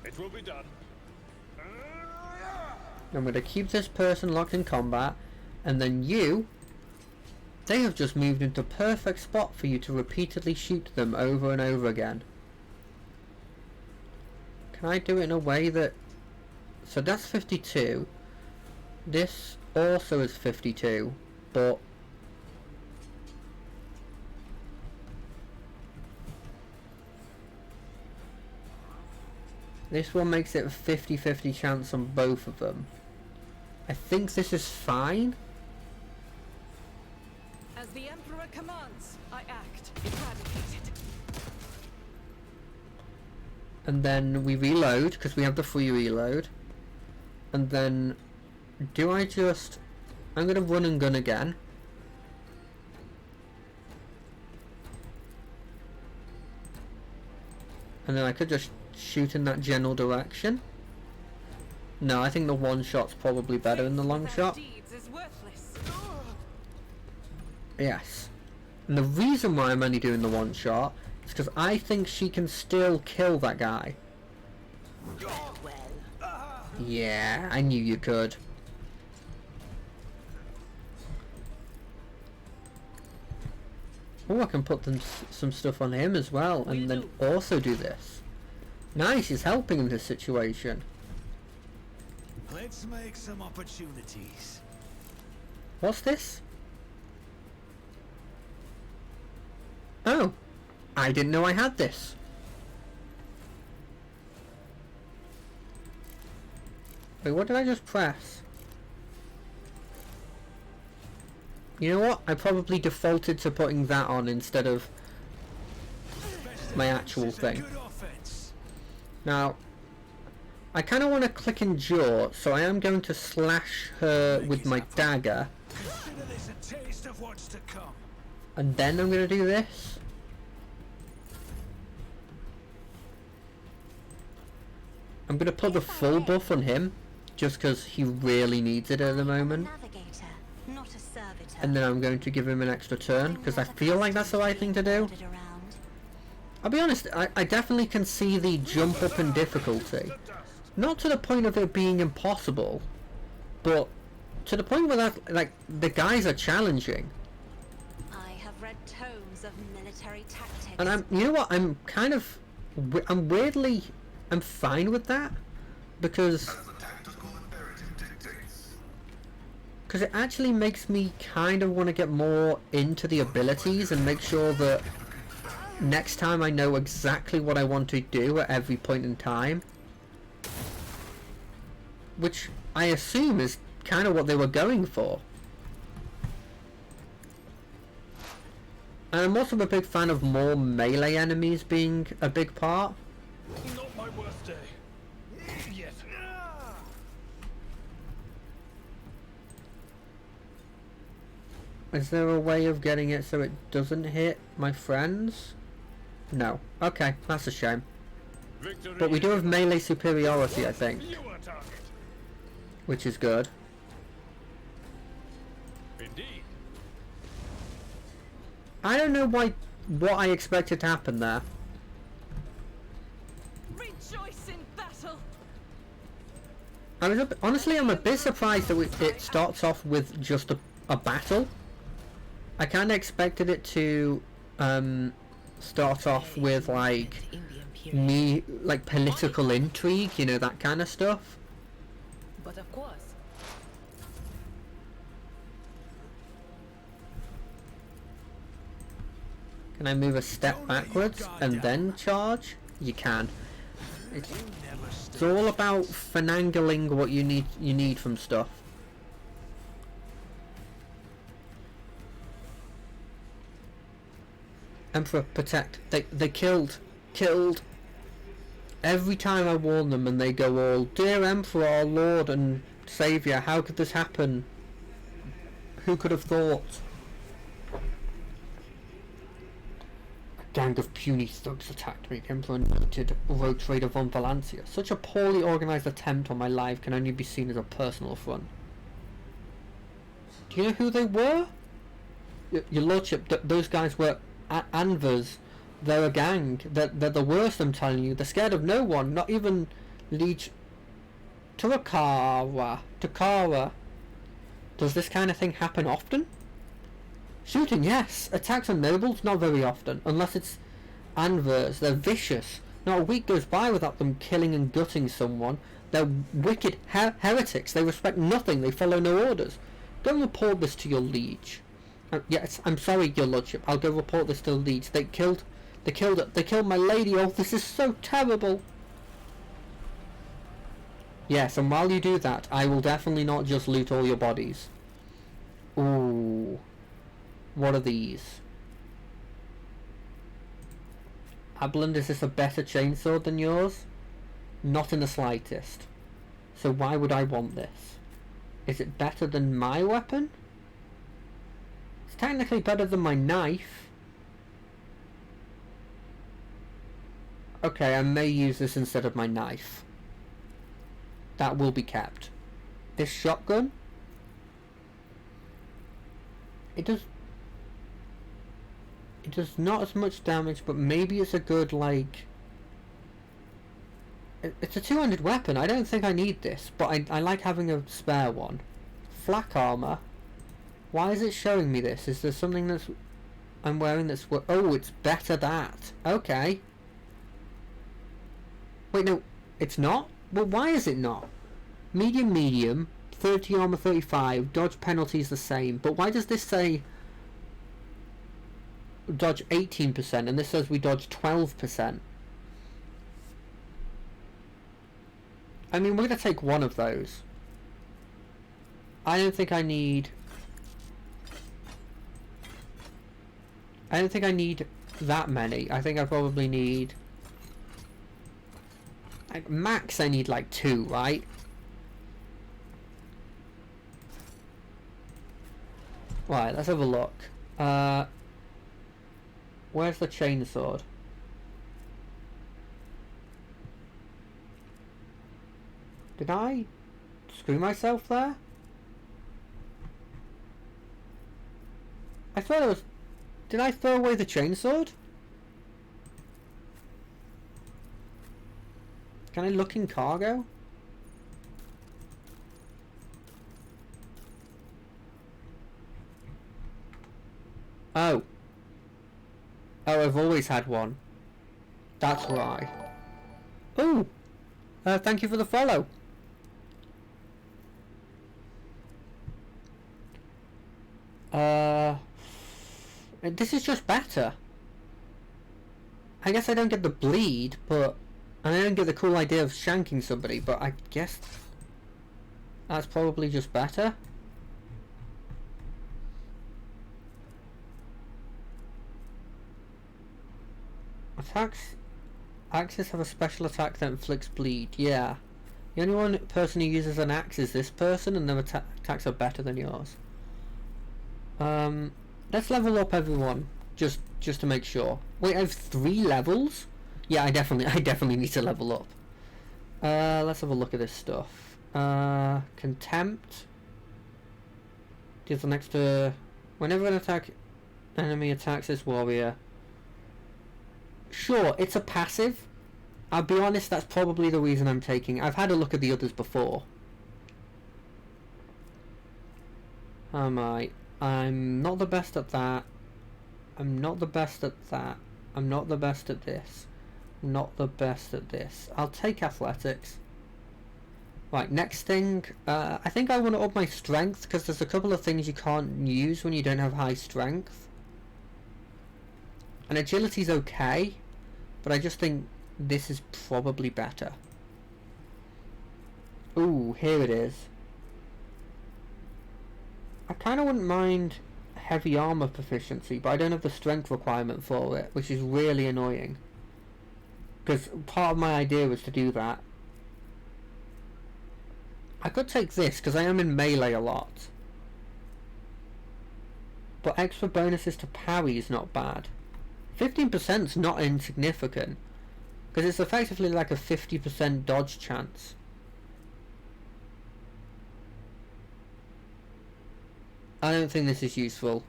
It will be done. I'm going to keep this person locked in combat. And then you. They have just moved into a perfect spot for you to repeatedly shoot them over and over again. Can I do it in a way that... So that's 52. This also is 52. But... This one makes it a 50-50 chance on both of them. I think this is fine. As the Emperor commands, I act. Eradicate it. And then we reload, because we have the free reload. And then... Do I just... I'm going to run and gun again. And then I could just shoot in that general direction. No, I think the one shot's probably better than the long shot. Deeds is worthless. Yes. And the reason why I'm only doing the one shot is because I think she can still kill that guy. Yeah, I knew you could. Oh, I can put some stuff on him as well, and then also do this. Nice, he's helping in this situation. Let's make some opportunities. What's this? Oh, I didn't know I had this. Wait, what did I just press? You know what? I probably defaulted to putting that on instead of my actual thing. Now, I kind of want to click endure, so I am going to slash her with my dagger. Consider this a taste of what's to come. And then I'm going to do this. I'm going to put the full buff on him, just because he really needs it at the moment. Navigator, not a servitor. And then I'm going to give him an extra turn, because I feel like that's the right thing to do. I'll be honest, I definitely can see the jump up in difficulty. Not to the point of it being impossible, but to the point where that, like, the guys are challenging. I have read tomes of military tactics. And you know what, I'm weirdly, I'm fine with that, because As the tactical imperative dictates. because it actually makes me kind of want to get more into the abilities and make sure that next time I know exactly what I want to do at every point in time. Which I assume is kind of what they were going for. And I'm also a big fan of more melee enemies being a big part. Not my worst day. Yes. Is there a way of getting it so it doesn't hit my friends? No. Okay, that's a shame. Victory. But we do have melee superiority, I think, You are target. which is good. Indeed. I don't know what I expected to happen there. Rejoice in battle. honestly, I'm a bit surprised that it starts off with just a battle. I kind of expected it to start off with like political intrigue, you know, that kind of stuff. But of course. Can I move a step backwards and then charge? You can. It's all about finagling what you need from stuff. Emperor, protect. They killed. Every time I warn them and they go all, "Dear Emperor, our Lord and Saviour, how could this happen? Who could have thought?" A gang of puny thugs attacked me. The Emperor noted rogue trader von Valencia. Such a poorly organised attempt on my life can only be seen as a personal affront. Do you know who they were? Your Lordship, those guys were Anvers. They're a gang. They're the worst, I'm telling you. They're scared of no one, not even Liege Takara. Does this kind of thing happen often? Shooting, yes. Attacks on nobles, not very often. Unless it's Anvers. They're vicious. Not a week goes by without them killing and gutting someone. They're wicked heretics. They respect nothing. They follow no orders. Go report this to your liege. Yes, I'm sorry, your lordship. I'll go report this to the liege. They killed my lady. Oh, this is so terrible. Yes, and while you do that, I will definitely not just loot all your bodies. Ooh. What are these? Abland, is this a better chainsaw than yours? Not in the slightest. So why would I want this? Is it better than my weapon? It's technically better than my knife. Okay, I may use this instead of my knife. That will be kept. This shotgun? It does not as much damage, but maybe it's a good, like... It's a two-handed weapon. I don't think I need this, but I like having a spare one. Flak armor. Why is it showing me this? Is there something that's... I'm wearing that's... Oh, it's better that. Okay. Wait, no. It's not? Well, why is it not? Medium, 30 armor, 35. Dodge penalty is the same. But why does this say... dodge 18% and this says we dodge 12%? I mean, we're going to take one of those. I don't think I need that many. I think I probably need, like, max I need like 2, right? Right, let's have a look. Where's the chainsword? Did I screw myself there? I thought it was... Did I throw away the chainsword? Can I look in cargo? Oh. Oh, I've always had one. That's why. Oh! Thank you for the follow. This is just better. I guess I don't get the bleed, but... And I don't get the cool idea of shanking somebody, but I guess... That's probably just better. Attacks... Axes have a special attack that inflicts bleed. Yeah. The only person who uses an axe is this person, and their attacks are better than yours. Let's level up everyone, just to make sure. Wait, I have 3 levels? Yeah, I definitely need to level up. Let's have a look at this stuff. Contempt. Deals an extra... Whenever an enemy attacks this warrior... Sure, it's a passive. I'll be honest, that's probably the reason I'm taking... I've had a look at the others before. Am I? I'm not the best at that. I'm not the best at that. I'm not the best at this. I'm not the best at this. I'll take athletics. Right, next thing. I think I want to up my strength because there's a couple of things you can't use when you don't have high strength. And agility's okay, but I just think this is probably better. Ooh, here it is. I kind of wouldn't mind heavy armor proficiency, but I don't have the strength requirement for it, which is really annoying. Because part of my idea was to do that. I could take this, because I am in melee a lot. But extra bonuses to parry is not bad. 15% is not insignificant, because it's effectively like a 50% dodge chance. I don't think this is useful.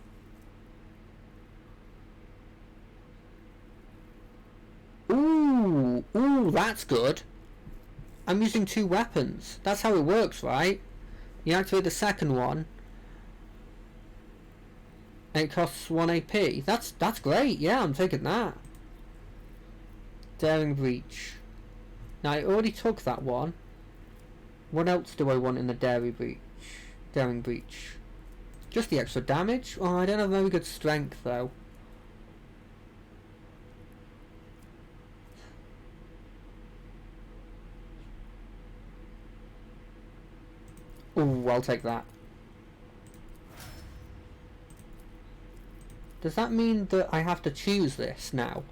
Ooh, that's good. I'm using 2 weapons. That's how it works, right? You activate the second one, and it costs 1 AP. That's great. Yeah, I'm taking that. Daring Breach. Now I already took that one. What else do I want in the Daring Breach? Just the extra damage? Oh, I don't have very good strength though. Ooh, I'll take that. Does that mean that I have to choose this now?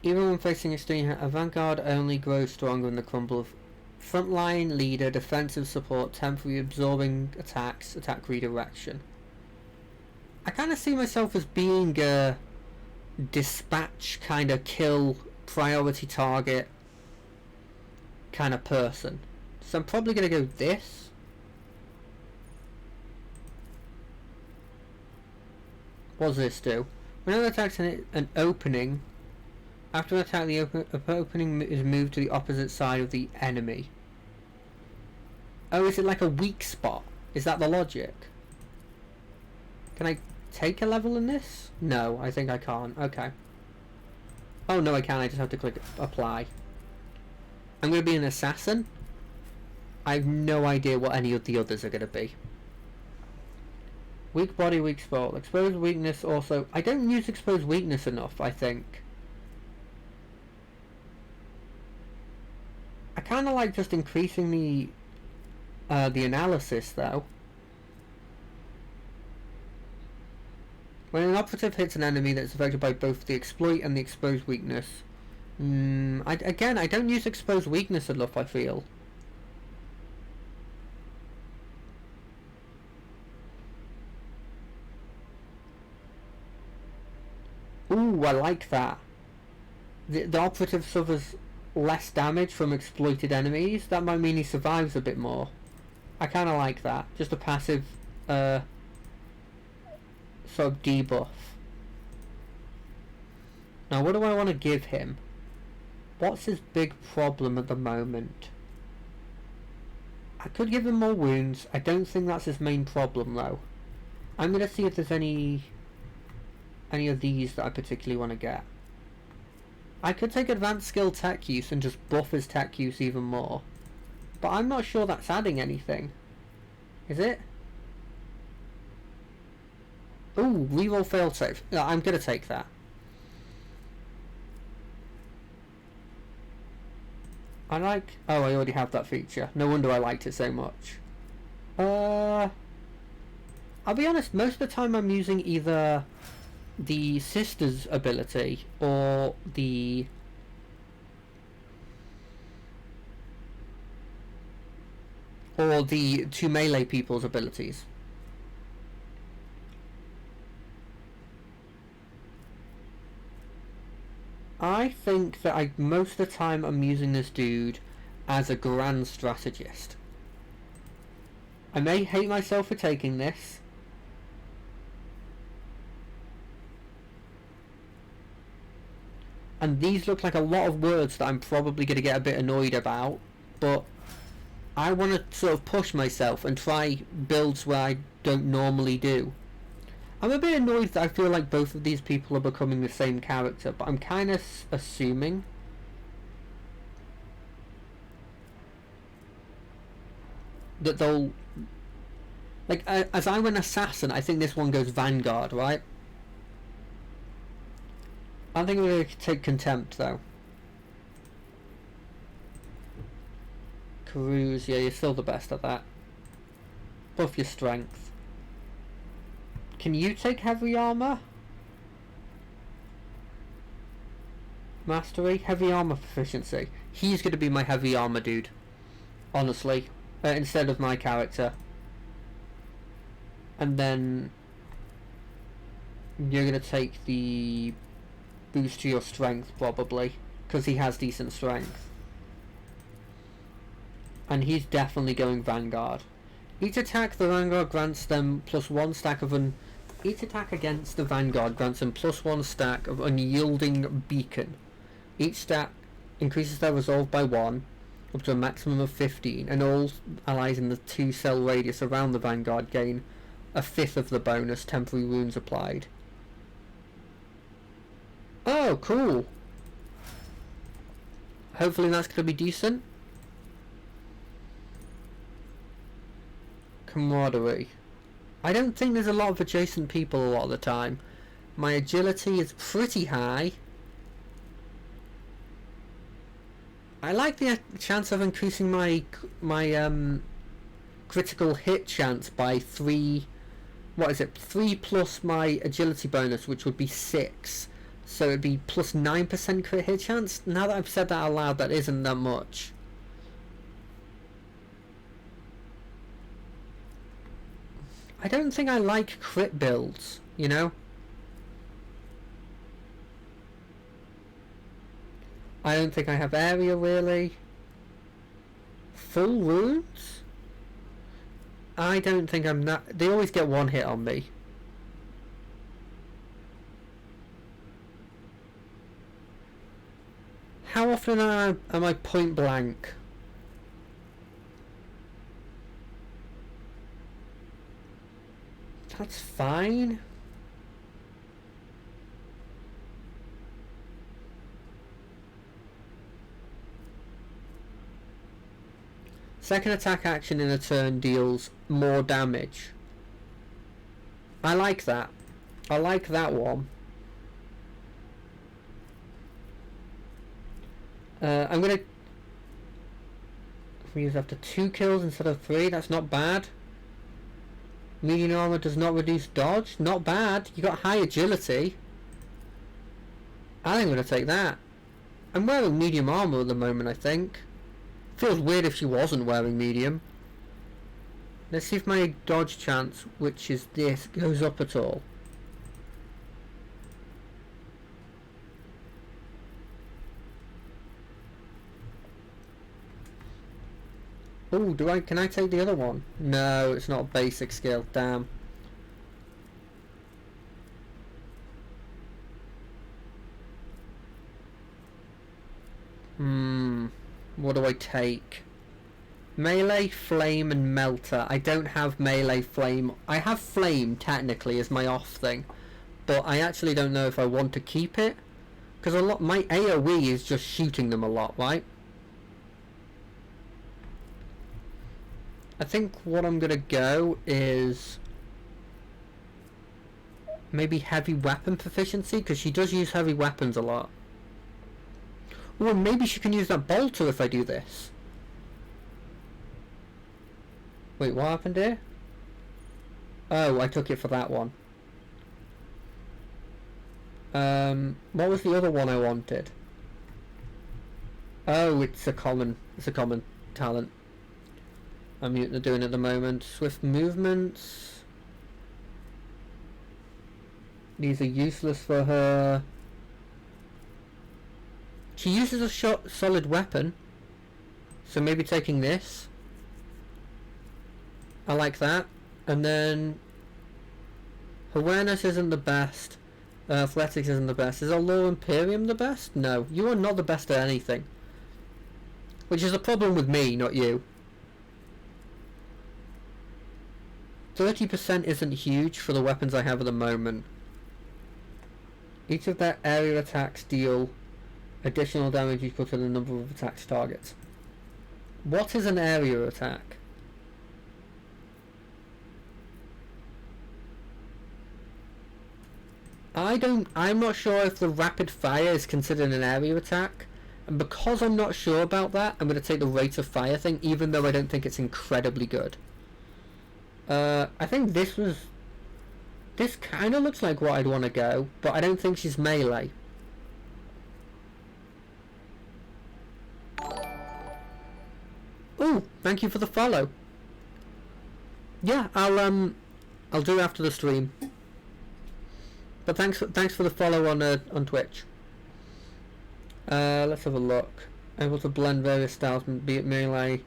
Even when facing extreme, a vanguard only grows stronger in the crumble of frontline leader, defensive support, temporary absorbing attacks, attack redirection. I kind of see myself as being a dispatch kind of kill priority target kind of person. So I'm probably going to go this. What does this do? Whenever attacks an opening, after an attack, the opening is moved to the opposite side of the enemy. Oh, is it like a weak spot? Is that the logic? Can I take a level in this? No, I think I can't. Okay. Oh no, I can. I just have to click apply. I'm going to be an assassin. I have no idea what any of the others are going to be. Weak body, weak spot. Exposed weakness also. I don't use exposed weakness enough, I think. I kind of like just increasing the analysis though. When an operative hits an enemy that's affected by both the exploit and the exposed weakness. Again, I don't use exposed weakness enough, I feel. Ooh, I like that. The operative suffers less damage from exploited enemies. That might mean he survives a bit more. I kind of like that. Just a passive sort of debuff. Now what do I want to give him? What's his big problem at the moment? I could give him more wounds. I don't think that's his main problem though. I'm going to see if there's any of these that I particularly want to get. I could take advanced skill tech use and just buff his tech use even more. But I'm not sure that's adding anything. Is it? Ooh, reroll fail save. Yeah, I'm gonna take that. I like... Oh, I already have that feature. No wonder I liked it so much. I'll be honest, most of the time I'm using either the sister's ability or the two melee people's abilities. I think that most of the time I'm using this dude as a grand strategist. I may hate myself for taking this. And these look like a lot of words that I'm probably going to get a bit annoyed about, but I want to sort of push myself and try builds where I don't normally do. I'm a bit annoyed that I feel like both of these people are becoming the same character, but I'm kind of assuming that they'll... Like, as I went Assassin, I think this one goes Vanguard, right? I think we're going to take Contempt, though. Cruise, yeah, you're still the best at that. Buff your strength. Can you take heavy armor? Mastery? Heavy armor proficiency. He's going to be my heavy armor dude. Honestly. Instead of my character. And then you're going to take the boost to your strength, probably. Because he has decent strength. And he's definitely going Vanguard. Each attack the Vanguard grants them +1 stack of Each attack against the Vanguard grants them +1 stack of Unyielding Beacon. Each stack increases their resolve by 1, up to a maximum of 15, and all allies in the 2-cell radius around the Vanguard gain a fifth of the bonus temporary wounds applied. Oh, cool! Hopefully that's going to be decent. Camaraderie. I don't think there's a lot of adjacent people a lot of the time. My agility is pretty high. I like the chance of increasing my critical hit chance by 3. What is it? 3 plus my agility bonus, which would be 6. So it'd be +9% crit hit chance. Now that I've said that out loud, that isn't that much. I don't think I like crit builds, you know? I don't think I have area, really. Full wounds? I don't think I'm that... They always get 1 hit on me. How often am I point blank? That's fine. Second attack action in a turn deals more damage. I like that. I like that one. I'm gonna use after 2 kills instead of 3. That's not bad. Medium armor does not reduce dodge. Not bad. You got high agility. I think I'm gonna take that. I'm wearing medium armor at the moment, I think. Feels weird if she wasn't wearing medium. Let's see if my dodge chance, which is this, goes up at all. Oh, can I take the other one? No, it's not a basic skill, damn. What do I take? Melee, flame, and melter. I don't have melee, flame. I have flame, technically, as my off thing. But I actually don't know if I want to keep it. Because my AoE is just shooting them a lot, right? I think what I'm gonna go is maybe heavy weapon proficiency, because she does use heavy weapons a lot. Or maybe she can use that bolter if I do this. Wait, what happened here? Oh, I took it for that one. What was the other one I wanted? Oh, it's a common talent. I'm doing at the moment. Swift movements. These are useless for her. She uses a solid weapon. So maybe taking this. I like that. And then awareness isn't the best. Athletics isn't the best. Is Allure Imperium the best? No. You are not the best at anything. Which is a problem with me, not you. 30% isn't huge for the weapons I have at the moment. Each of their area attacks deal additional damage equal to the number of attacks targets. What is an area attack? I'm not sure if the rapid fire is considered an area attack, and because I'm not sure about that, I'm going to take the rate of fire thing, even though I don't think it's incredibly good. I think this kind of looks like what I'd want to go, but I don't think she's melee. Oh, thank you for the follow. Yeah, I'll do after the stream. But thanks for the follow on Twitch. Let's have a look. Able to blend various styles, be it melee.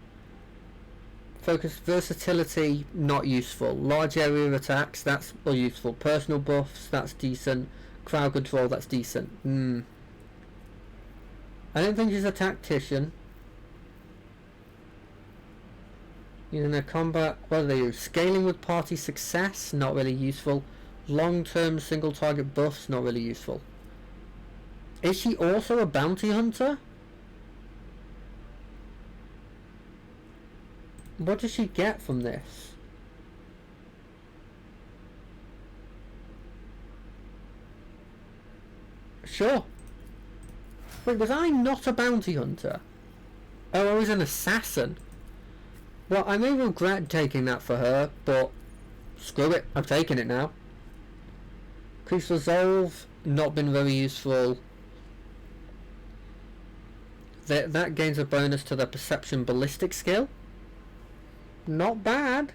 Focus, versatility, not useful. Large area attacks, that's all useful. Personal buffs, that's decent. Crowd control, that's decent. I don't think she's a tactician. Using a combat, what do they use? Scaling with party success, not really useful. Long-term single target buffs, not really useful. Is she also a bounty hunter? What does she get from this? Sure. Wait, was I not a bounty hunter? Oh, I was an assassin. Well, I may regret taking that for her, but screw it, I've taken it now. Increased resolve, not been very useful. That gains a bonus to the perception ballistic skill. Not bad.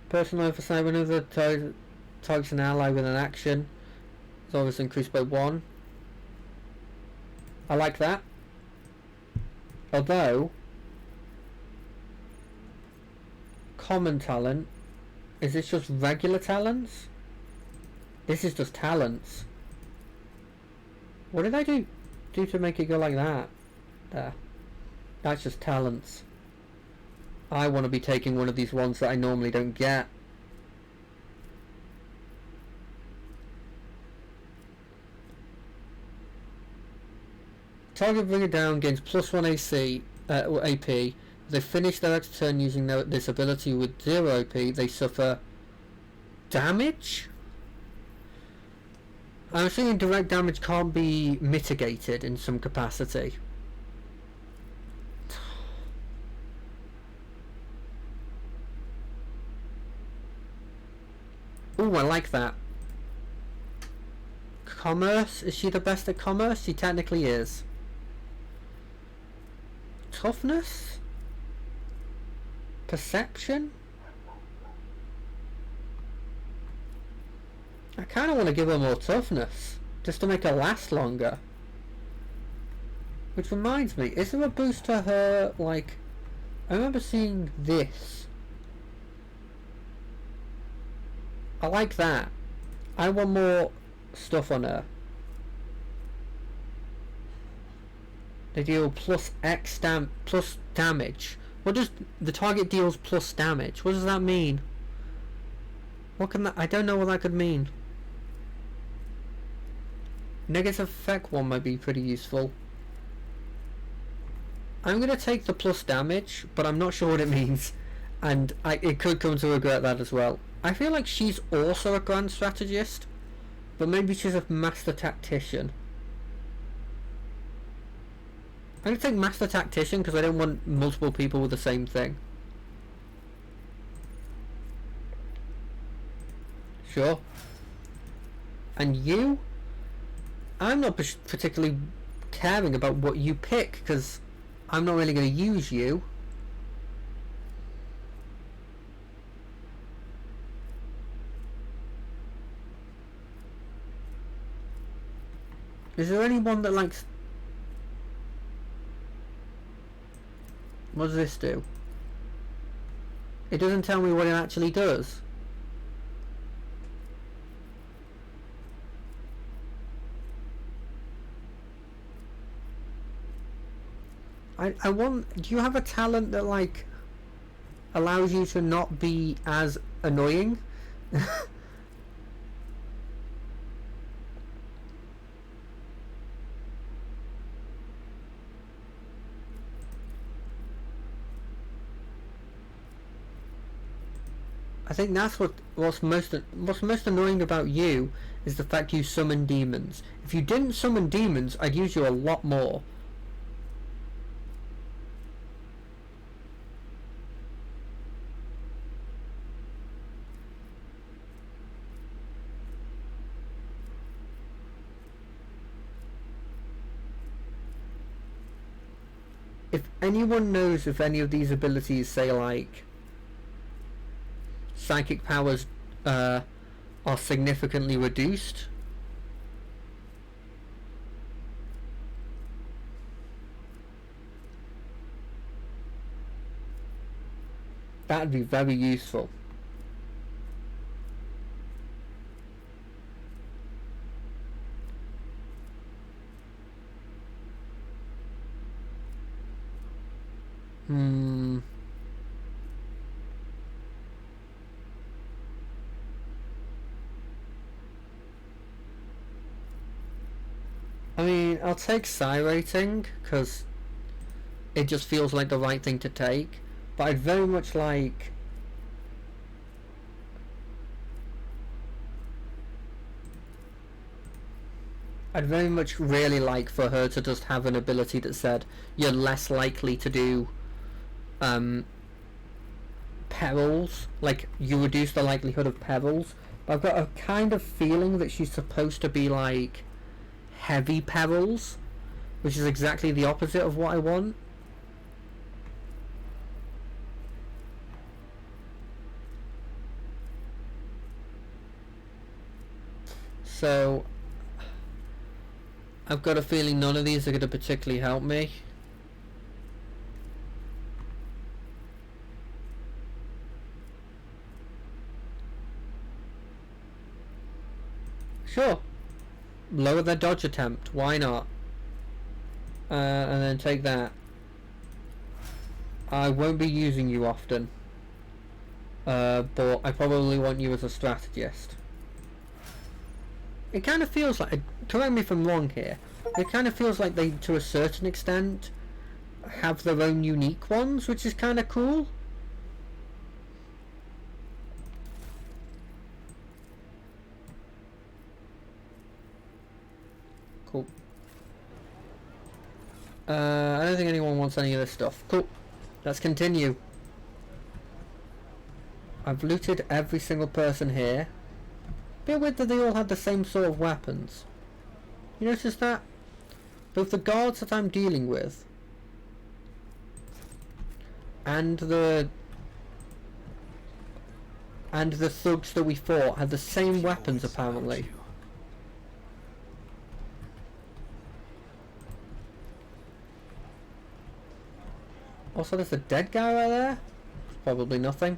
Personal oversight, whenever targets an ally with an action, it's always increased by 1. I like that. Although, common talent, is this just regular talents? This is just talents. What did I do to make it go like that? There. That's just talents. I want to be taking one of these ones that I normally don't get. Target bring it down gains +1 AC, AP. If they finish their next turn using this ability with 0 AP, they suffer damage? I'm assuming direct damage can't be mitigated in some capacity. Ooh, I like that. Commerce? Is she the best at commerce? She technically is. Toughness? Perception? I kind of want to give her more toughness, just to make her last longer. Which reminds me, is there a boost to her, like... I remember seeing this. I like that. I want more stuff on her. They deal plus damage. What does the target deals plus damage? What does that mean? What can that? I don't know what that could mean. Negative effect one might be pretty useful. I'm gonna take the plus damage, but I'm not sure what it means, and it could come to regret that as well. I feel like she's also a grand strategist, but maybe she's a master tactician. I'm gonna take master tactician because I don't want multiple people with the same thing. Sure. And you? I'm not particularly caring about what you pick because I'm not really going to use you. Is there anyone that likes... What does this do? It doesn't tell me what it actually does. I want... Do you have a talent that, like, allows you to not be as annoying? I think that's what's most annoying about you is the fact you summon demons. If you didn't summon demons, I'd use you a lot more. If anyone knows if any of these abilities, say like psychic powers, are significantly reduced, that'd be very useful. I mean, I'll take psi rating because it just feels like the right thing to take, but I'd very much like really like for her to just have an ability that said you're less likely to do perils, like you reduce the likelihood of perils. But I've got a kind of feeling that she's supposed to be like heavy perils, which is exactly the opposite of what I want. So I've got a feeling none of these are going to particularly help me. Sure. Lower their dodge attempt, why not? And then take that. I won't be using you often, but I probably want you as a strategist. It kind of feels like, correct me if I'm wrong here, it kind of feels like they, to a certain extent, have their own unique ones, which is kind of cool. Cool. I don't think anyone wants any of this stuff. Cool. Let's continue. I've looted every single person here. Bit weird that they all had the same sort of weapons. You notice that? Both the guards that I'm dealing with and the thugs that we fought had the same weapons apparently. Also, there's a dead guy right there. Probably nothing.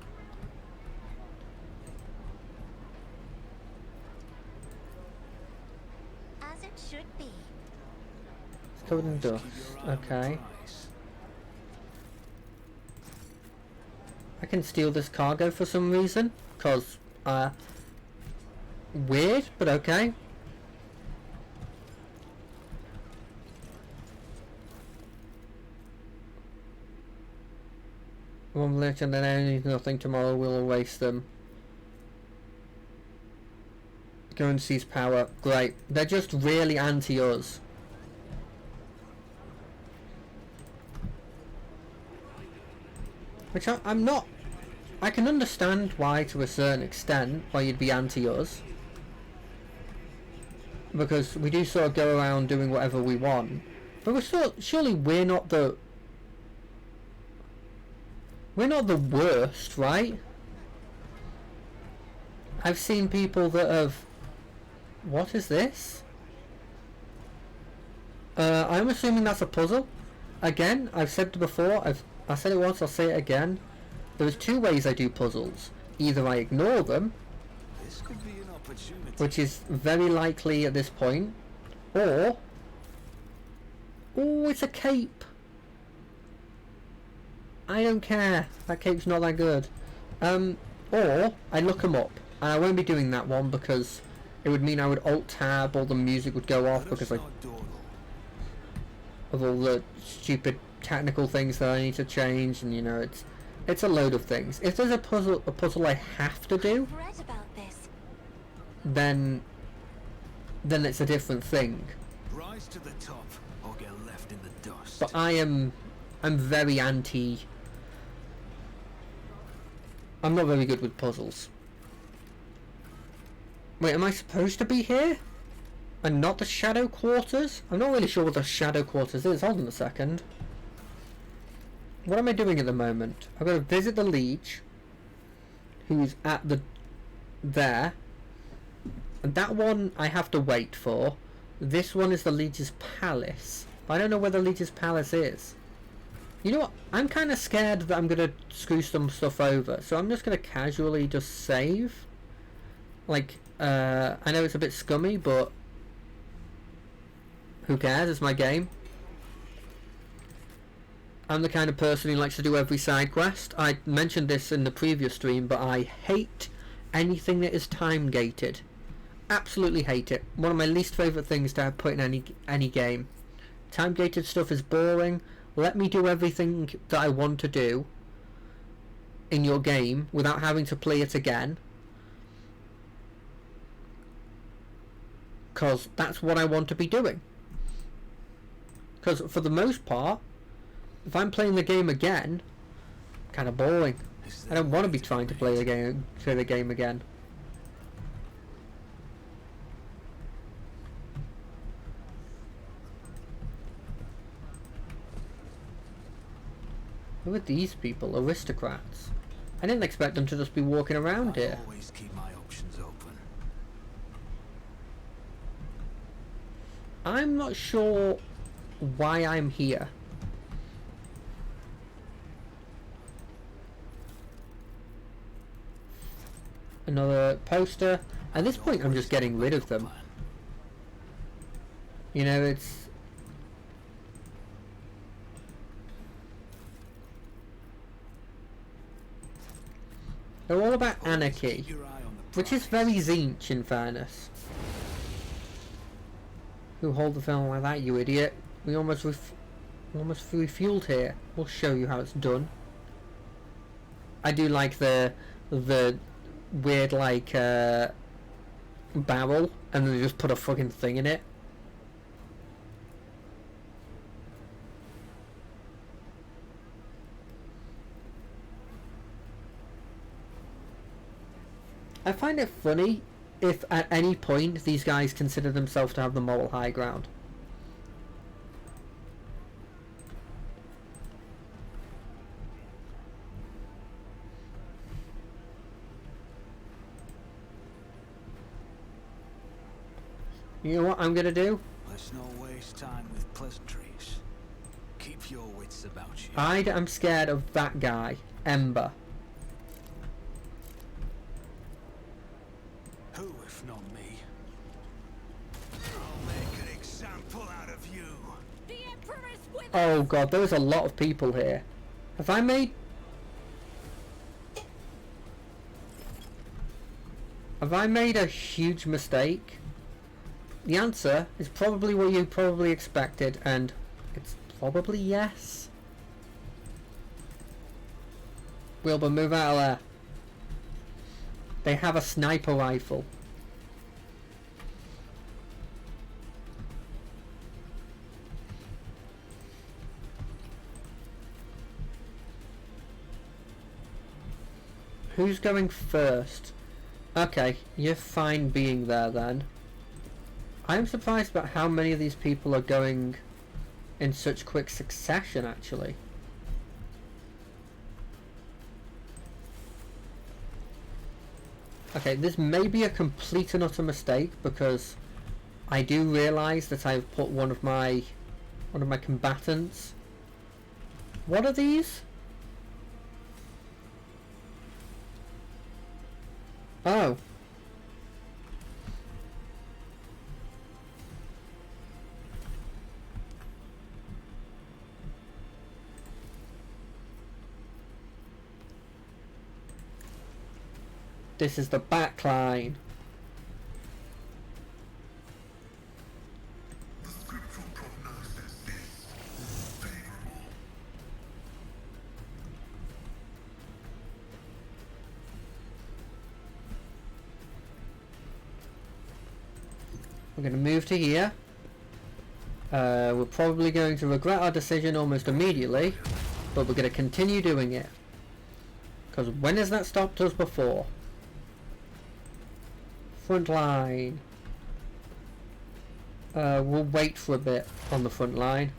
As it should be. It's covered in dust. Okay. I can steal this cargo for some reason. Cause, weird, but okay. One lich and then any nothing tomorrow will erase them. Go and seize power. Great. They're just really anti-us. Which I'm not. I can understand why to a certain extent why you'd be anti-us. Because we do sort of go around doing whatever we want. But we're still, surely we're not the worst, right? I've seen people that have... What is this? I'm assuming that's a puzzle. Again, I've said before, I said it once, I'll say it again. There's two ways I do puzzles. Either I ignore them, This could be an opportunity. which is very likely at this point, or... Oh, it's a cape! I don't care. That cape's not that good. Or I look them up, and I won't be doing that one because it would mean I would alt tab, all the music would go off because like of all the stupid technical things that I need to change, and you know it's a load of things. If there's a puzzle I have to do, I've read about this. then it's a different thing. Rise to the top or get left in the dust. But I'm very anti. I'm not very good with puzzles. Wait, am I supposed to be here? And not the Shadow Quarters? I'm not really sure what the Shadow Quarters is. Hold on a second. What am I doing at the moment? I've got to visit the Liege, who's at there. And that one I have to wait for. This one is the Liege's Palace. I don't know where the Liege's Palace is. You know what? I'm kind of scared that I'm going to screw some stuff over. So I'm just going to casually just save. Like, I know it's a bit scummy, but who cares? It's my game. I'm the kind of person who likes to do every side quest. I mentioned this in the previous stream, but I hate anything that is time gated. Absolutely hate it. One of my least favourite things to have put in any game. Time gated stuff is boring. Let me do everything that I want to do in your game without having to play it again. Because that's what I want to be doing. Because for the most part, if I'm playing the game again, kind of boring. I don't want to be trying to play the game again. Who are these people? Aristocrats. I didn't expect them to just be walking around here. Always keep my options open. I'm not sure why I'm here. Another poster. At this point I'm just getting rid of them. You know, it's... They're all about anarchy, Keep your eye on the which is very Zinch in fairness. Who hold the film like that, you idiot? We almost refueled here. We'll show you how it's done. I do like the weird like barrel, and then they just put a fucking thing in it. I find it funny if at any point these guys consider themselves to have the moral high ground. You know what I'm gonna do? Let's not waste time with pleasantries. Keep your wits about you. I am scared of that guy, Ember. Who, if not me? I'll make an example out of you. The Emperor is with Oh god, there's a lot of people here. Have I made... Have I made a huge mistake? The answer is probably what you probably expected, and it's probably yes. Wilbur, move out of there. They have a sniper rifle. Who's going first? Okay, you're fine being there then. I'm surprised about how many of these people are going in such quick succession, actually. Okay, this may be a complete and utter mistake because I do realise that I've put one of my combatants. What are these? Oh. This is the back line. The scriptural prognosis is favorable. We're going to move to here. We're probably going to regret our decision almost immediately, but we're going to continue doing it. Because when has that stopped us before? Front line. We'll wait for a bit on the front line.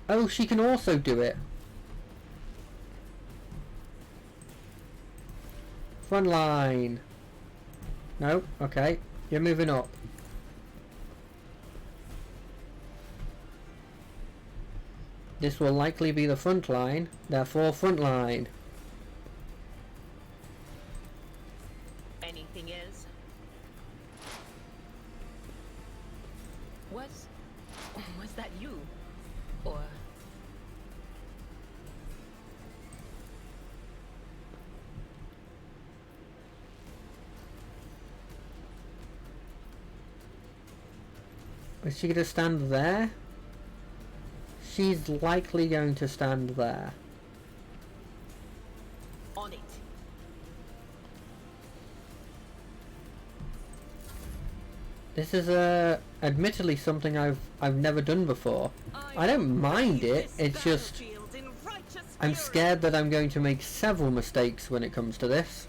Oh, she can also do it. Front line. No? Okay. You're moving up. This will likely be the front line, therefore front line. Anything else? Was that you? Or is she going to stand there? She's likely going to stand there. on it? This is admittedly something I've never done before. I don't mind it. It's just I'm scared that I'm going to make several mistakes when it comes to this.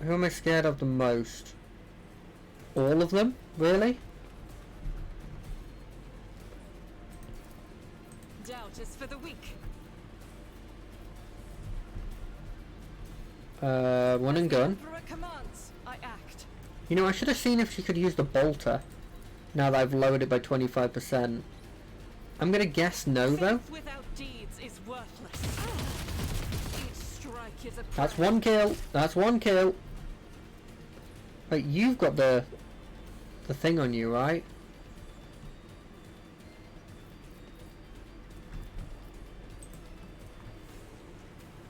Who am I scared of the most? All of them? Really? Doubt is for the weak. One and gun. Emperor commands, I act. You know, I should have seen if she could use the bolter. Now that I've lowered it by 25%. I'm gonna guess no though. Faith without deeds is worthless. Each strike is a That's prayer. one kill. That's one kill. Wait, you've got the thing on you, right?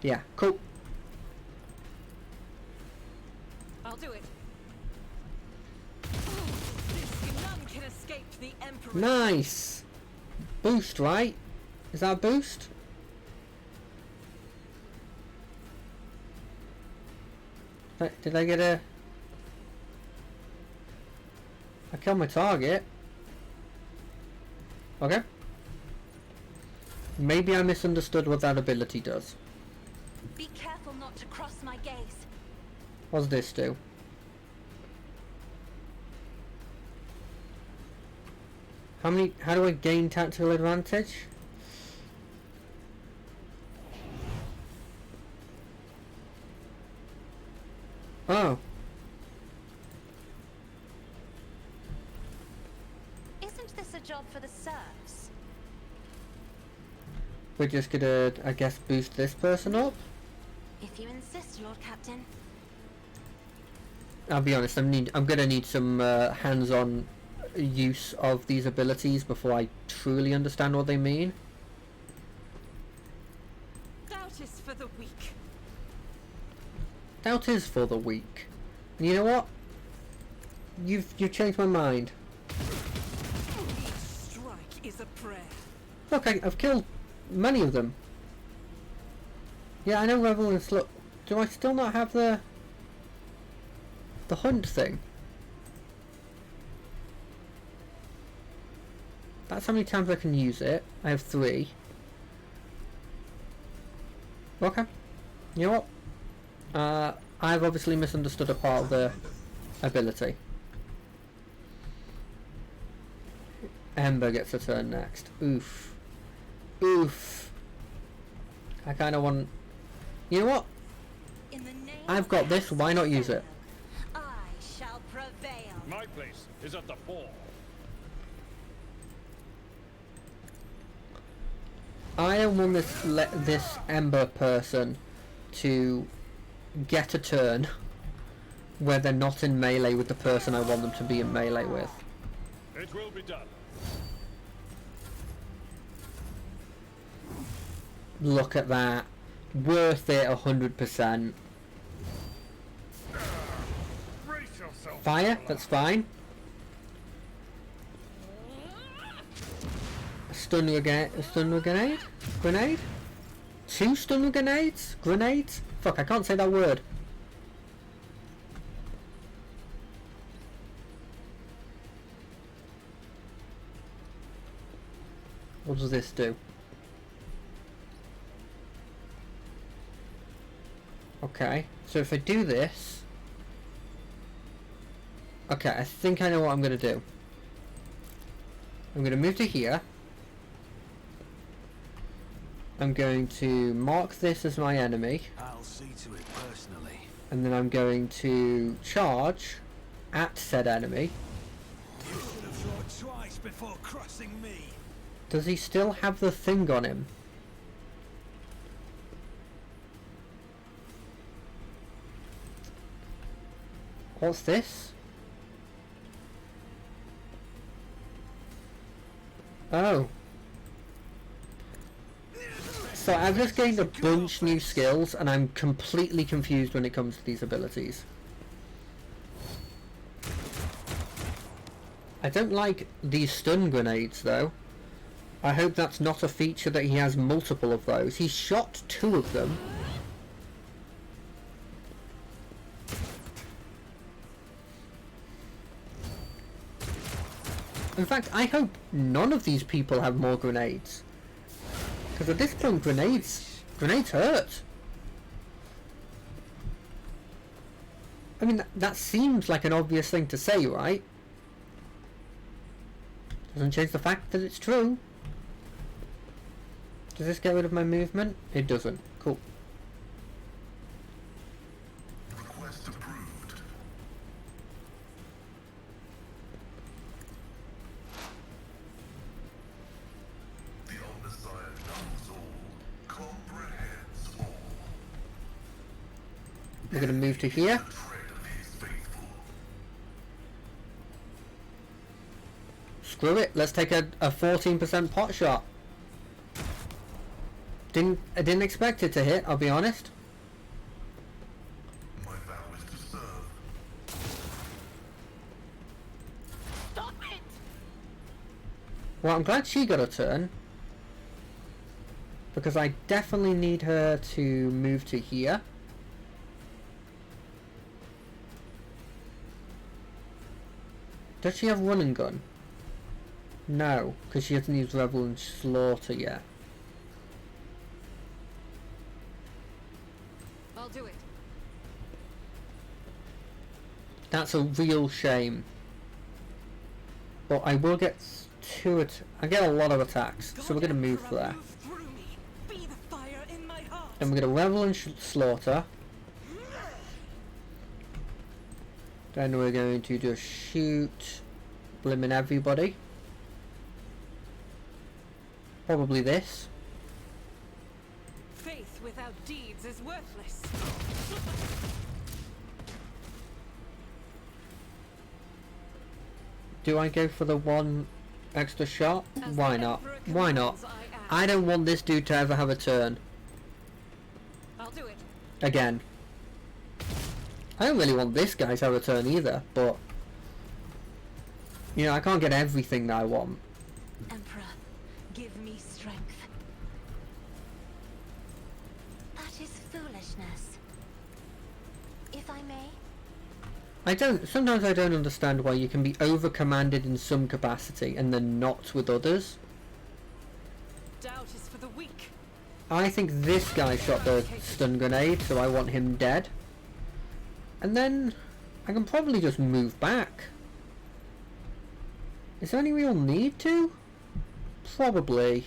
Yeah, cool. I'll do it. None can escape the Emperor. Nice. Boost, right? Is that a boost? Did I get a... I killed my target. Okay. Maybe I misunderstood what that ability does. Be careful not to cross my gaze. What does this do? How do I gain tactical advantage? Oh. Isn't this a job for the serfs? We're just gonna, I guess, boost this person up? If you insist, Lord Captain. I'll be honest, I'm gonna need some hands-on use of these abilities before I truly understand what they mean. Doubt is for the weak. Doubt is for the weak. And you know what? You've changed my mind. Each strike is a prayer. Look, I've killed many of them. Yeah, I know Revel and Slut. Do I still not have the hunt thing? That's how many times I can use it. I have 3. Okay. You know what? I've obviously misunderstood a part of the ability. Ember gets a turn next. Oof. Oof. I kind of want... You know what? In the name I've got this, why not use it? I shall prevail. My place is at the fore. I don't want this Ember person to get a turn where they're not in melee with the person I want them to be in melee with. It will be done. Look at that. Worth it 100%. Brace yourself. Fire, that's fine. A stun grenade? Grenade? 2 stun grenades? Grenades? Fuck, I can't say that word. What does this do? Okay, so if I do this... Okay, I think I know what I'm going to do. I'm going to move to here. I'm going to mark this as my enemy. I'll see to it personally. And then I'm going to charge at said enemy. You should have thought twice before crossing me. Does he still have the thing on him? What's this? Oh. So I've just gained a bunch new skills and I'm completely confused when it comes to these abilities. I don't like these stun grenades though. I hope that's not a feature that he has multiple of those. He's shot 2 of them. In fact, I hope none of these people have more grenades. Because at this point, grenades hurt. I mean, that seems like an obvious thing to say, right? Doesn't change the fact that it's true. Does this get rid of my movement? It doesn't. Cool. Request approved. The Omnissiah knows all, comprehends all. We're going to move to here. The tread of his faithful. Screw it. Let's take a 14% pot shot. I didn't expect it to hit, I'll be honest. My vow is to serve. Stop it! Well, I'm glad she got a turn. Because I definitely need her to move to here. Does she have run and gun? No, because she hasn't used Revel and Slaughter yet. I'll do it. That's a real shame. But I will get I get a lot of attacks, so we're going to move there. Move through me. Be the fire in my heart. And we're going to Revel and Slaughter. Then we're going to just shoot blimmin' everybody. Probably this. Faith without deeds is worthless. Do I go for the 1 extra shot? As Why the not? Emperor Why not? commands, I act. I don't want this dude to ever have a turn. I'll do it. Again. I don't really want this guy to have a turn either, but... You know, I can't get everything that I want. Emperor, give me strength. That is foolishness. If I may? Sometimes I don't understand why you can be over-commanded in some capacity and then not with others. Doubt is for the weak. I think this guy shot the stun grenade, so I want him dead. And then I can probably just move back. Is there any real need to? Probably.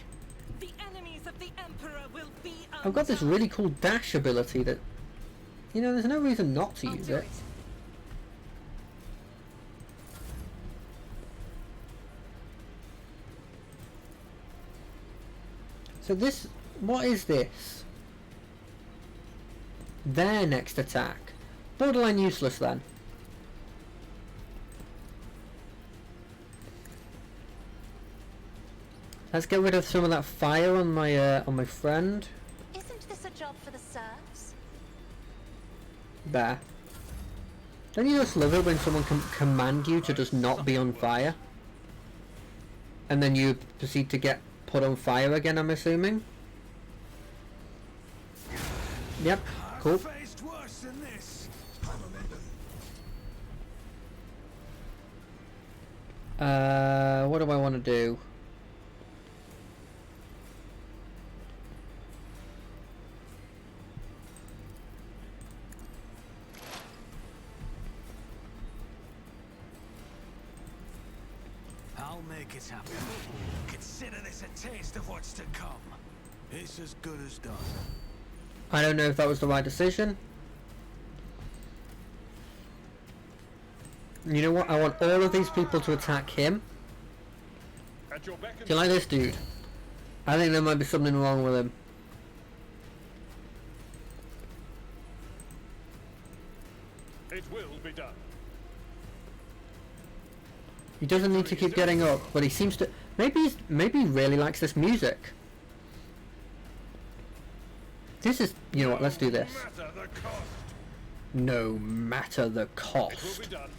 The enemies of the Emperor will be I've got this really cool dash ability that, you know, there's no reason not to I'll use do it. So this, what is this? Their next attack. Borderline useless then. Let's get rid of some of that fire on my friend. serfs? There. Don't you just love it when someone can command you to just not be on fire? And then you proceed to get put on fire again, I'm assuming? Yep, cool. I've faced worse than this. What do I want to do? I'll make it happen. Consider this a taste of what's to come. It's as good as done. I don't know if that was the right decision. You know what? I want all of these people to attack him. At your beck Do and you like this dude? I think there might be something wrong with him. it will be done. He doesn't need to keep getting up, but he seems to. Maybe he really likes this music. This is. You know what? Let's do this. No matter the cost, No matter the it will cost. be done.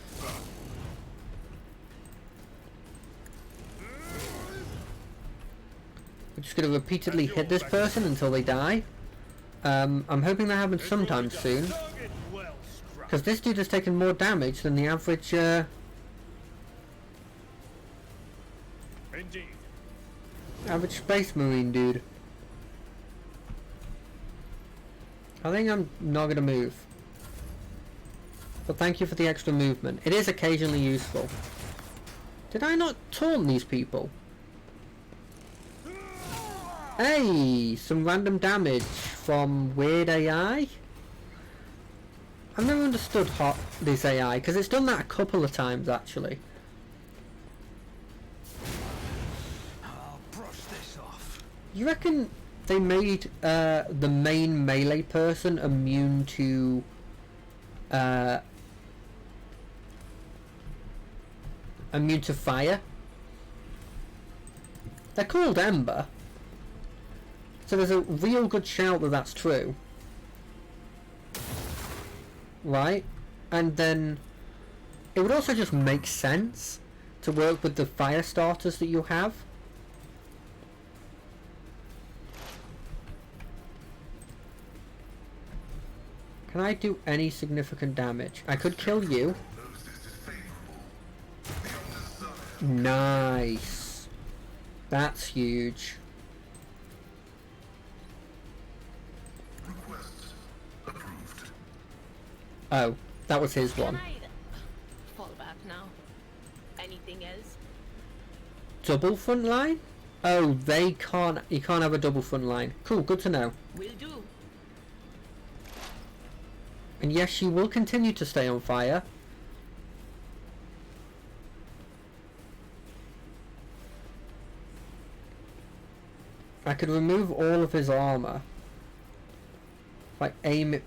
We're just going to repeatedly hit this person until they die. I'm hoping that happens sometime soon, Target well struck. because this dude has taken more damage than the average. Indeed. Average Space Marine dude. I think I'm not going to move. But thank you for the extra movement. It is occasionally useful. Did I not taunt these people? Hey! Some random damage from weird AI? I've never understood this AI, because it's done that a couple of times actually. I'll brush this off. You reckon they made the main melee person immune to fire? They're called Ember, so there's a real good shout that that's true, right? And then it would also just make sense to work with the fire starters that you have. Can I do any significant damage? I could kill you. Nice. That's huge. Request approved. Oh, that was his Can one. I fall back now? Anything else? Double front line? Oh, they can't. You can't have a double front line. Cool, good to know. Will do. And yes, she will continue to stay on fire. I could remove all of his armor. If I aim it.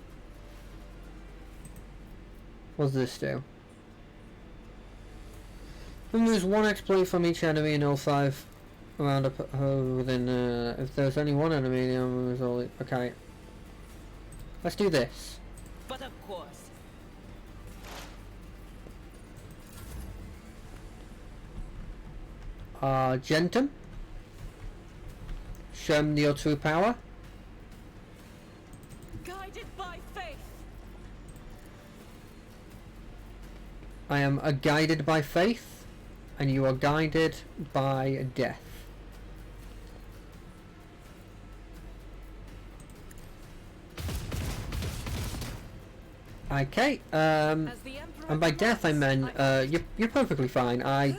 What does this do? Removes one exploit from each enemy in all 5 around within. If there's only one enemy, the armor is all. Okay. Let's do this. But of course. Argentum. Show him your true power. Guided by faith. I am guided by faith, and you are guided by death. Okay, As the Emperor and by death I commands, meant, you're perfectly fine. I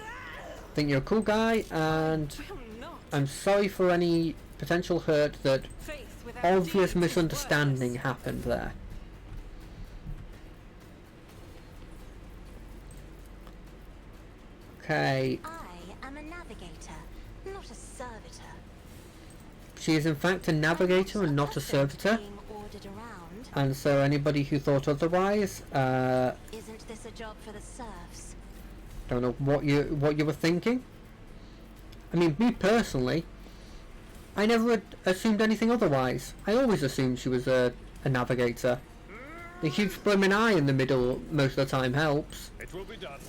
think you're a cool guy, and will not. I'm sorry for any potential hurt that Faith without obvious deeds is misunderstanding worthless. happened there. Okay, I am a navigator, not a servitor. she is in fact a navigator and not a servitor. Being ordered around. And so anybody who thought otherwise, Isn't this a job for the serfs? don't know what you were thinking. I mean, me personally, I never assumed anything otherwise. I always assumed she was a a navigator. The huge blooming eye in the middle most of the time helps. It will be done.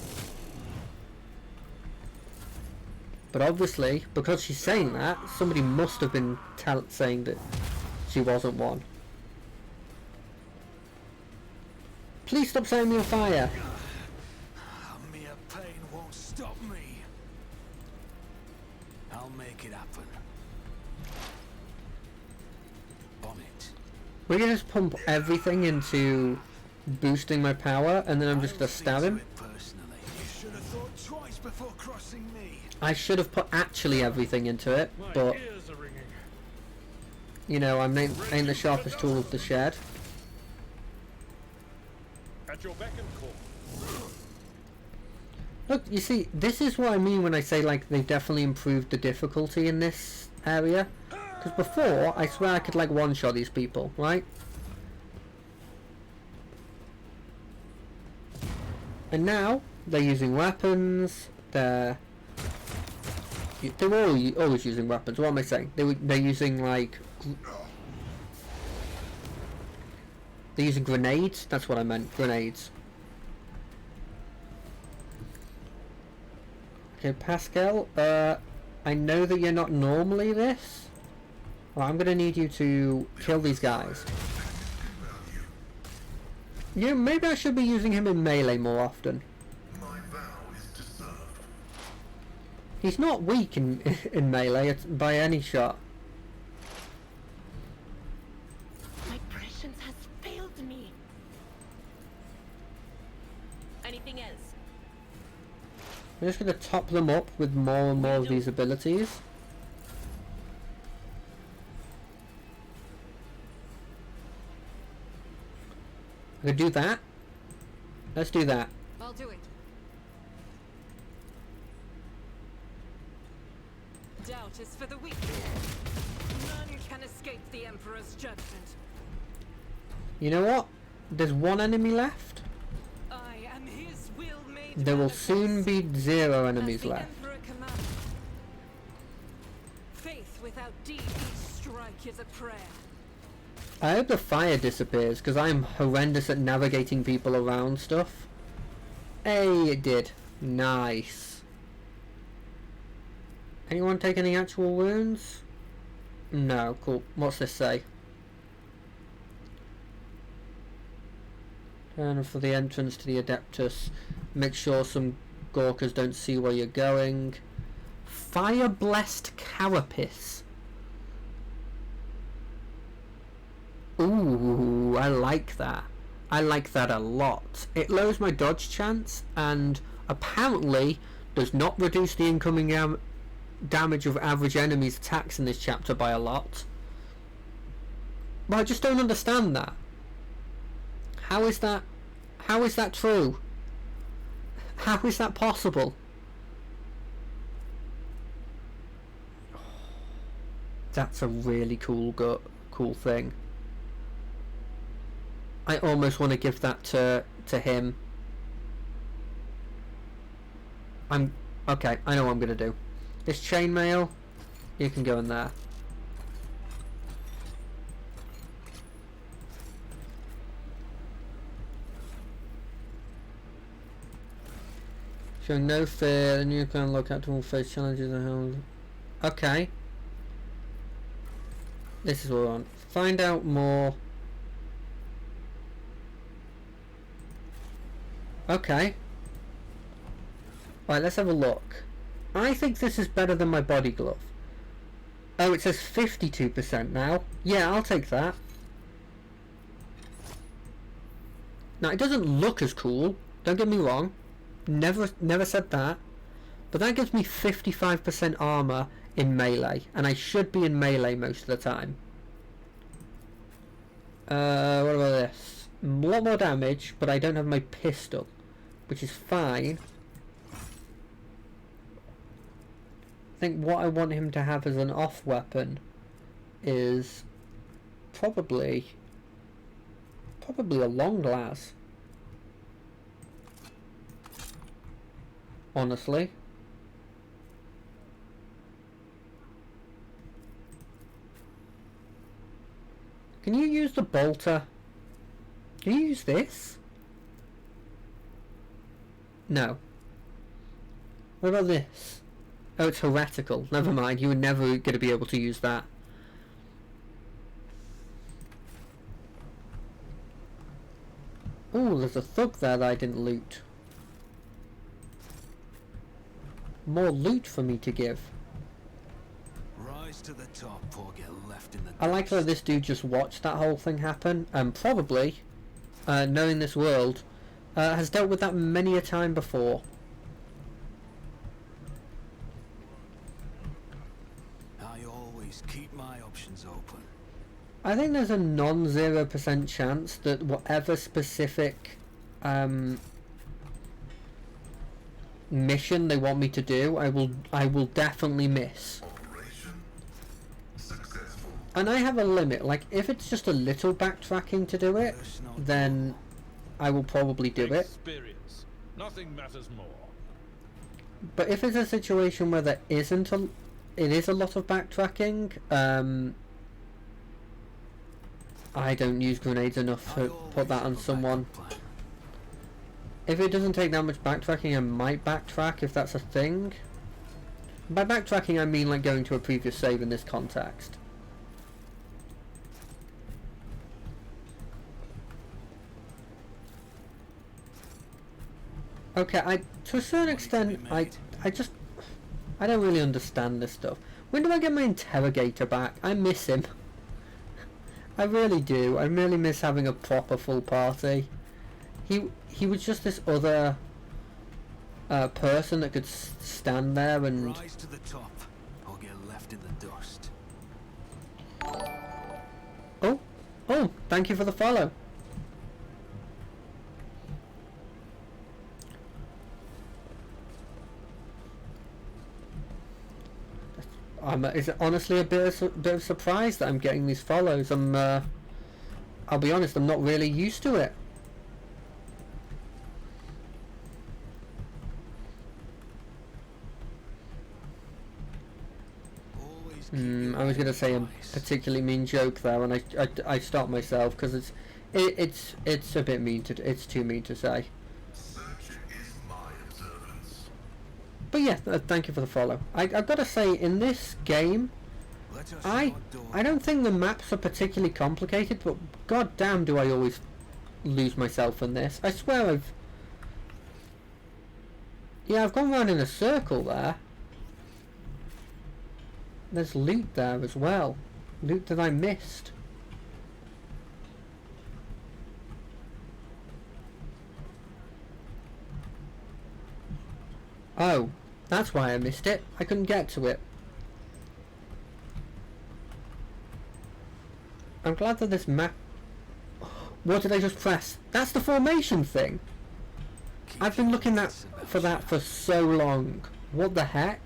But obviously, because she's saying that, somebody must have been saying that she wasn't one. Please stop setting me on fire. Mere pain won't stop me. I'll make it happen. On it. We're gonna just pump everything into boosting my power, and then I'm just gonna stab him. Personally, you should have thought twice before crossing me. I should have put actually everything into it, My but ears are ringing. you know, I ain't the sharpest tool of the shed. At your beck and call. Look, you see, this is what I mean when I say like they've definitely improved the difficulty in this area. Because before, I swear I could like one-shot these people, right? And now they're using weapons. They're always using weapons. What am I saying? They're using like they're using grenades. That's what I meant. Grenades. Okay, Pascal. I know that you're not normally this. Well, I'm gonna need you to kill these guys. Yeah, maybe I should be using him in melee more often. My vow is to serve. He's not weak in melee by any shot. My prescience has failed me. Anything else? I'm just gonna top them up with more and more of these abilities. I'm gonna do that. Let's do that. I'll do it. Doubt is for the weak. None can escape the Emperor's judgment. You know what? There's one enemy left. I am his will made There will manifest. soon be 0 As enemies the left. Emperor commanded. Faith without deed, each strike is a prayer. I hope the fire disappears, because I'm horrendous at navigating people around stuff. Hey, it did. Nice. Anyone take any actual wounds? No, cool. What's this say? Turn for the entrance to the Adeptus. Make sure some Gorkas don't see where you're going. Fire Blessed Carapace. Ooh, I like that. I like that a lot. It lowers my dodge chance and apparently does not reduce the incoming damage of average enemies' attacks in this chapter by a lot. But I just don't understand that. How is that? How is that true? How is that possible? That's a really cool thing. I almost want to give that to him. Okay, I know what I'm gonna do. This chainmail, you can go in there. Show no fear, and you can look at to all face challenges and how. Okay. This is what we want. Find out more. Okay. Right, let's have a look. I think this is better than my body glove. Oh, it says 52% now. Yeah, I'll take that. Now, it doesn't look as cool. Don't get me wrong. Never said that. But that gives me 55% armor in melee. And I should be in melee most of the time. What about this? A lot more damage, but I don't have my pistol. Which is fine. I think what I want him to have as an off weapon is probably a long glass. Honestly. Can Can you use the bolter? Can you use this? No. What about this? Oh, it's heretical. Never mind, you were never going to be able to use that. Oh, there's a thug there that I didn't loot. More loot for me to give. Rise to the top or get left in the I like dust. that this dude just watched that whole thing happen, and probably, knowing this world, has dealt with that many a time before. I always keep my options open. I think there's a non-0% chance that whatever specific mission they want me to do, I will definitely miss. Operation successful. And I have a limit. Like, if it's just a little backtracking to do it, then I will probably do it. Experience. Nothing matters more. But if it's a situation where there isn't it is a lot of backtracking, I don't use grenades enough to put that on someone. If it doesn't take that much backtracking, I might backtrack if that's a thing. By backtracking, I mean like going to a previous save in this context. Okay, to a certain extent, I don't really understand this stuff. When do I get my interrogator back? I miss him. I really do. I really miss having a proper full party. He was just this other person that could stand there and... Rise to the top or get left in the dust. Oh, thank you for the follow. It's honestly a bit of surprise that I'm getting these follows. I'll be honest, I'm not really used to it. I was gonna say a particularly mean joke there, and I stopped myself because it's a bit mean to it's too mean to say. Search is my observance. But yeah, thank you for the follow. I've got to say, in this game, I don't think the maps are particularly complicated, but god damn do I always lose myself in this. I swear I've gone round in a circle there. There's loot there as well. Loot that I missed. Oh, that's why I missed it. I couldn't get to it. I'm glad that this map... What did I just press? That's the formation thing! I've been looking for that for so long. What the heck?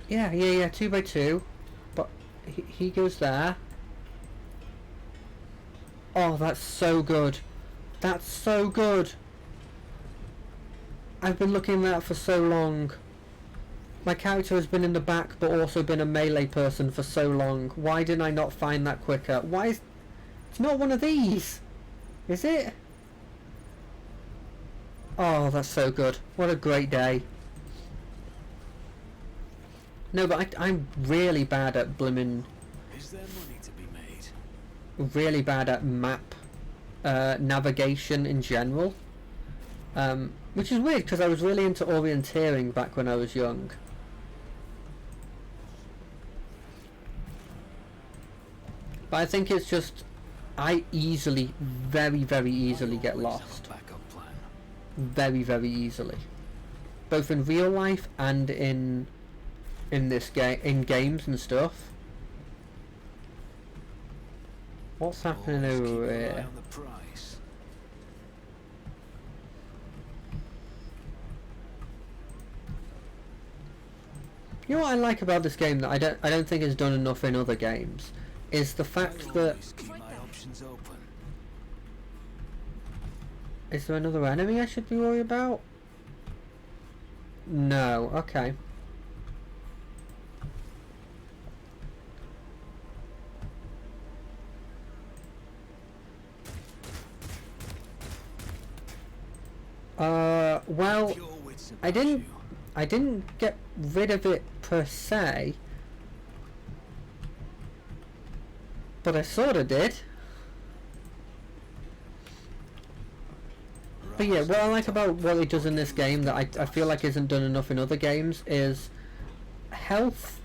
Yeah, 2x2. But he goes there. Oh, that's so good. That's so good. I've been looking at that for so long. My character has been in the back but also been a melee person for so long. Why didn't I not find that quicker? Why is... It's not one of these! Is it? Oh, that's so good. What a great day. No, but I'm really bad at blimmin'... Is there money to be made? Really bad at map navigation in general. Which is weird because I was really into orienteering back when I was young. But I think it's just I easily, very, very easily get lost. Backup plan. Very, very easily. Both in real life and in this game, in games and stuff. What's happening Always keep over an eye here? on the price. You know what I like about this game that I don't think is done enough in other games is the fact that... Always keep my options open. Is there another enemy I should be worried about? No, okay. . Well, Pure wits I about didn't. you. I didn't get rid of it per se, but I sort of did. But yeah, what I like about what it does in this game that I feel like isn't done enough in other games is health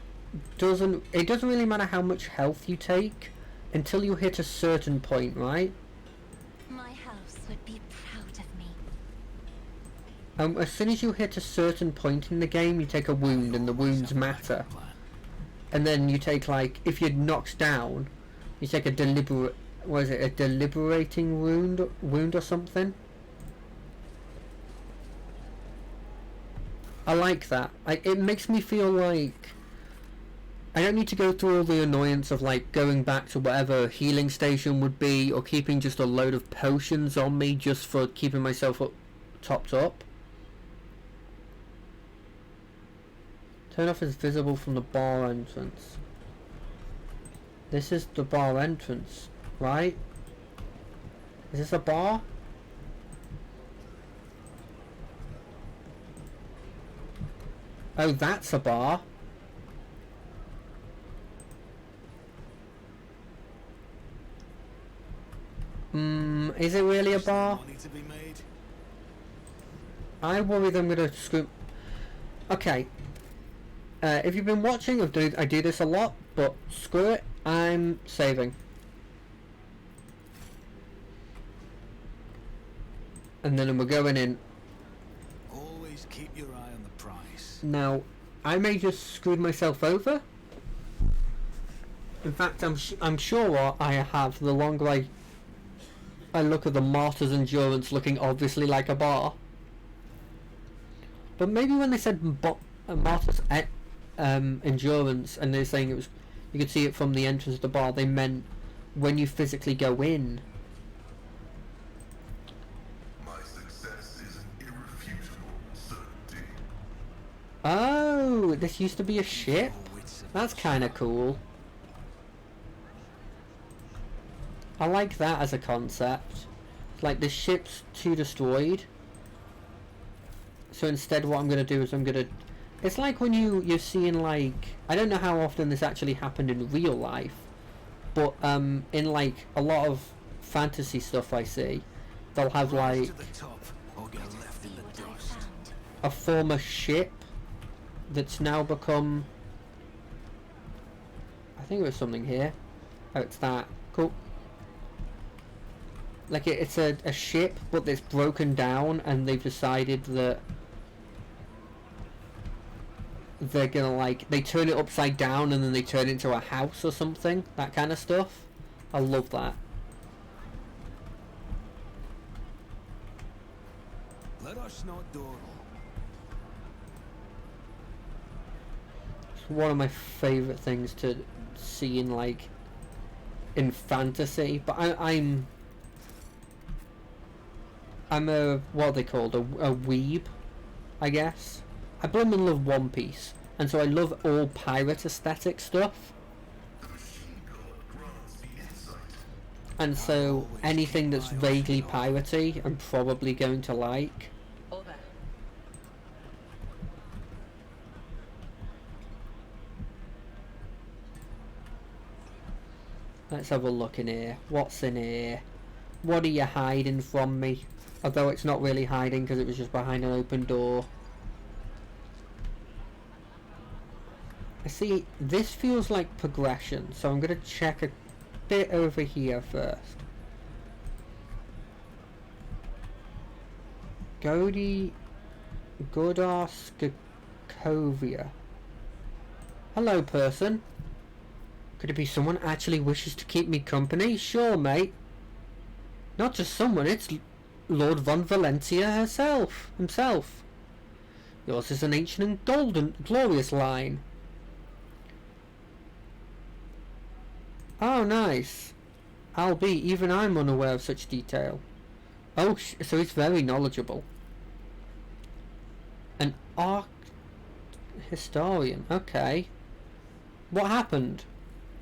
doesn't. It doesn't really matter how much health you take until you hit a certain point, right? My house would be proud of me. As soon as you hit a certain point in the game, you take a wound, and the wounds matter. And then you take, like, if you're knocked down, you take a deliberate, what is it, a deliberating wound or something. I like that. It makes me feel like I don't need to go through all the annoyance of like going back to whatever healing station would be, or keeping just a load of potions on me just for keeping myself topped up. Turn off is visible from the bar entrance. This is the bar entrance, right? Is this a bar? Oh, that's a bar. Is it really a bar? Money to be made. I worry that I'm gonna screw. Okay. If you've been watching, I do this a lot, but screw it. I'm saving. And then we're going in. Always keep your eye on the price. Now, I may just screwed myself over. In fact, I'm sure I have. The longer I look at the Martyr's Endurance looking obviously like a bar. But maybe when they said Martyr's Endurance and they're saying it was, you could see it from the entrance of the bar, they meant when you physically go in. My success is an irrefutable certainty. Oh, this used to be a ship? Pure wits about That's kind of cool. I like that as a concept. Like, the ship's too destroyed. So instead what I'm going to do is I'm going to... It's like when you're seeing, like... I don't know how often this actually happened in real life. But in, like, a lot of fantasy stuff I see, they'll have, Rise like, to the top or get left in See the what I dust. found. a former ship that's now become... I think it was something here. Oh, it's that. Cool. Like it's a ship, but it's broken down, and they've decided that they're gonna, like, they turn it upside down and then they turn it into a house or something. That kind of stuff. I love that. Let us not dawdle. It's one of my favourite things to see in, like, in fantasy. But I'm a, what are they called? A weeb, I guess. I blooming love One Piece, and so I love all pirate aesthetic stuff. The machine god grants the insight. And so anything that's vaguely piratey, I'm probably going to like. Over. Let's have a look in here. What's in here? What are you hiding from me? Although it's not really hiding because it was just behind an open door. I see, this feels like progression, so I'm going to check a bit over here first. Godar Skakovia. Hello, person. Could it be someone actually wishes to keep me company? Sure, mate. Not just someone, it's Lord von Valentia himself. Yours is an ancient and golden, glorious line. Oh, nice. Albeit, even I'm unaware of such detail. Oh, so he's very knowledgeable. An art historian, okay. What happened?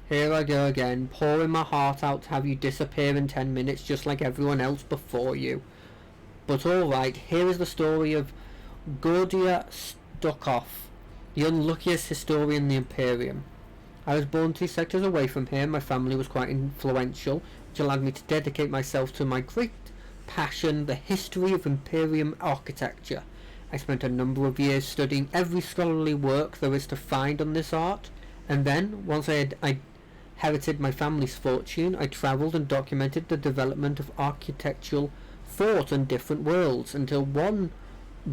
Here I go again, pouring my heart out to have you disappear in 10 minutes just like everyone else before you. But alright, here is the story of Gordia Stukov, the unluckiest historian in the Imperium. I was born 2 sectors away from here. My family was quite influential, which allowed me to dedicate myself to my great passion, the history of Imperium architecture. I spent a number of years studying every scholarly work there is to find on this art, and then, once I inherited my family's fortune, I travelled and documented the development of architectural thought in different worlds, until one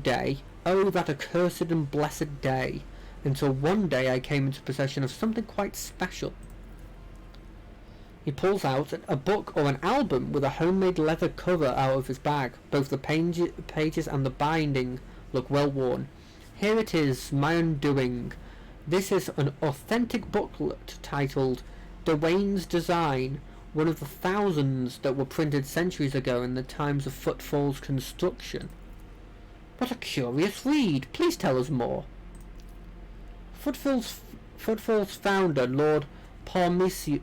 day, oh that accursed and blessed day, until one day I came into possession of something quite special. He pulls out a book or an album with a homemade leather cover out of his bag. Both the pages and the binding look well worn. Here it is, my undoing. This is an authentic booklet titled Dwayne's Design, one of the thousands that were printed centuries ago in the times of Footfall's construction. What a curious read! Please tell us more. Footfall's founder, Lord Parsimus,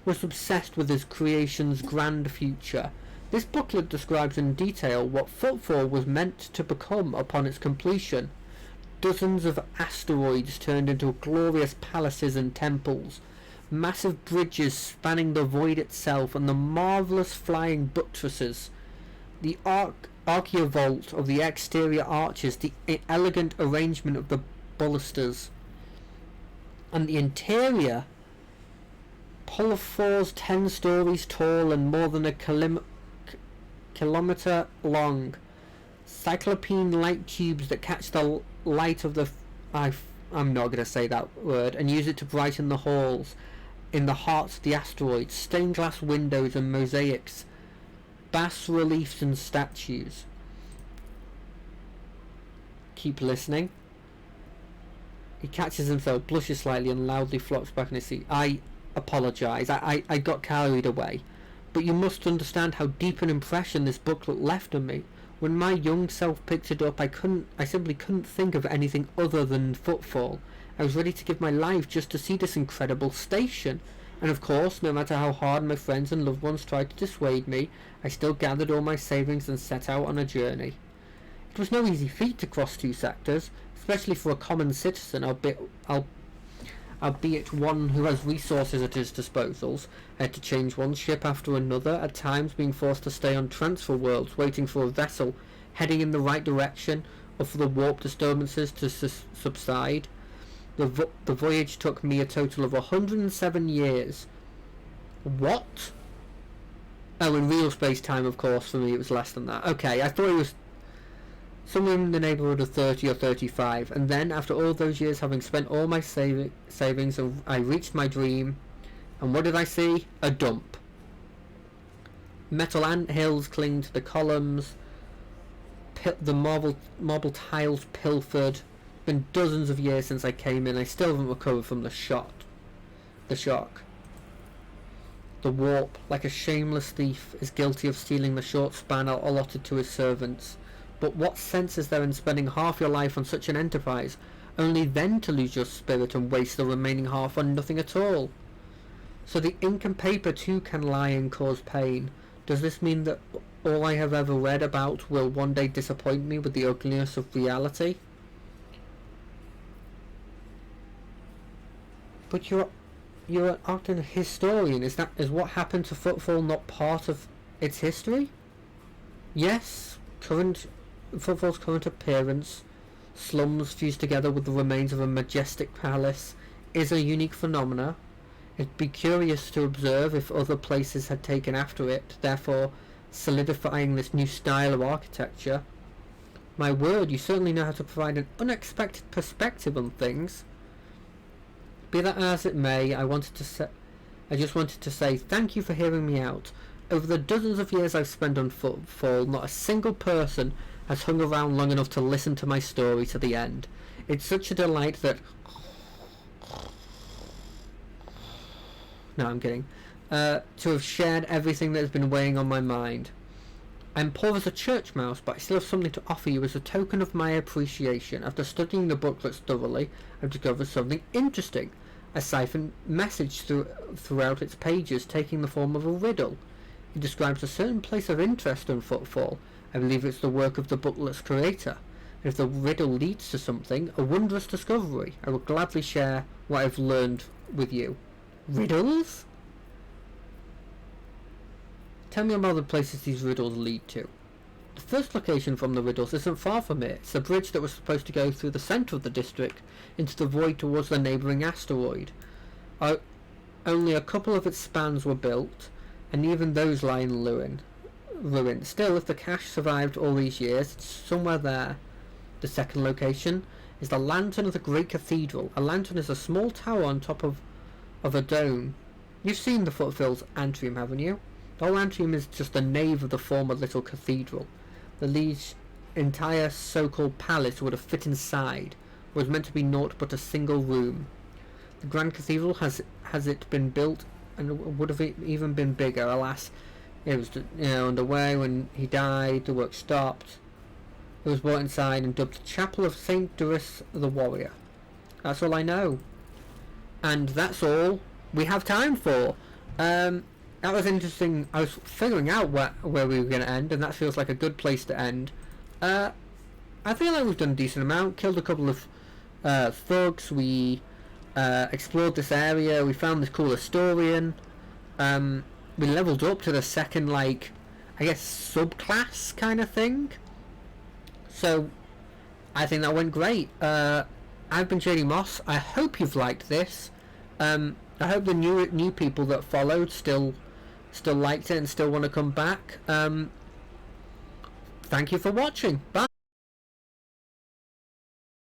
was obsessed with his creation's grand future. This booklet describes in detail what Footfall was meant to become upon its completion. Dozens of asteroids turned into glorious palaces and temples, massive bridges spanning the void itself, and the marvellous flying buttresses, the archivolt of the exterior arches, the elegant arrangement of the balusters, and the interior. Polyphores 10 stories tall and more than a kilometre long, cyclopean light tubes that catch the light of the I'm not going to say that word, and use it to brighten the halls in the hearts of the asteroids, stained glass windows and mosaics, bas reliefs and statues. Keep listening. He catches himself, blushes slightly, and loudly flops back in his seat. I apologise. I got carried away. But you must understand how deep an impression this booklet left on me. When my young self picked it up, I simply couldn't think of anything other than Footfall. I was ready to give my life just to see this incredible station. And of course, no matter how hard my friends and loved ones tried to dissuade me, I still gathered all my savings and set out on a journey. It was no easy feat to cross 2 sectors, especially for a common citizen, albeit one who has resources at his disposals. I had to change one ship after another, at times being forced to stay on transfer worlds, waiting for a vessel heading in the right direction, or for the warp disturbances to subside. The voyage took me a total of 107 years. What? Oh, in real space time, of course, for me it was less than that. Okay, I thought it was somewhere in the neighbourhood of 30 or 35, and then, after all those years, having spent all my savings, I reached my dream, and what did I see? A dump. Metal ant hills cling to the columns, the marble tiles pilfered. It's been dozens of years since I came in. I still haven't recovered from the shock. The warp, like a shameless thief, is guilty of stealing the short span allotted to his servants. But what sense is there in spending half your life on such an enterprise, only then to lose your spirit and waste the remaining half on nothing at all? So the ink and paper too can lie and cause pain. Does this mean that all I have ever read about will one day disappoint me with the ugliness of reality? But you're an art historian. Is what happened to Footfall not part of its history? Yes, Footfall's current appearance, slums fused together with the remains of a majestic palace, is a unique phenomena. It'd be curious to observe if other places had taken after it, therefore solidifying this new style of architecture. My word, you certainly know how to provide an unexpected perspective on things. Be that as it may, I just wanted to say thank you for hearing me out. Over the dozens of years I've spent on Footfall, not a single person has hung around long enough to listen to my story to the end. It's such a delight that... No, I'm kidding. To have shared everything that has been weighing on my mind. I'm poor as a church mouse, but I still have something to offer you as a token of my appreciation. After studying the booklets thoroughly, I've discovered something interesting. A siphoned message throughout its pages, taking the form of a riddle. It describes a certain place of interest on Footfall. I believe it's the work of the booklet's creator. If the riddle leads to something, a wondrous discovery, I will gladly share what I've learned with you. Riddles? Tell me about the places these riddles lead to. The first location from the riddles isn't far from here. It's a bridge that was supposed to go through the centre of the district into the void towards the neighbouring asteroid. Only a couple of its spans were built, and even those lie in ruin. Still, if the cache survived all these years, it's somewhere there. The second location is the Lantern of the Great Cathedral. A lantern is a small tower on top of a dome. You've seen the Footfall's Antrium, haven't you? The whole Antrium is just the nave of the former little cathedral. The Liege entire so-called palace would have fit inside. It was meant to be naught but a single room. The Grand Cathedral has it been built, and would have even been bigger. Alas, it was underway when he died. The work stopped. It was brought inside and dubbed the Chapel of Saint Duris the Warrior. That's all I know, and that's all we have time for. That was interesting. I was figuring out where we were going to end, and that feels like a good place to end. I feel like we've done a decent amount. Killed a couple of thugs. We explored this area. We found this cool historian. We leveled up to the second, I guess, subclass kind of thing. So I think that went great. I've been JD Moss. I hope you've liked this. I hope the new people that followed still liked it and still want to come back. Thank you for watching. Bye.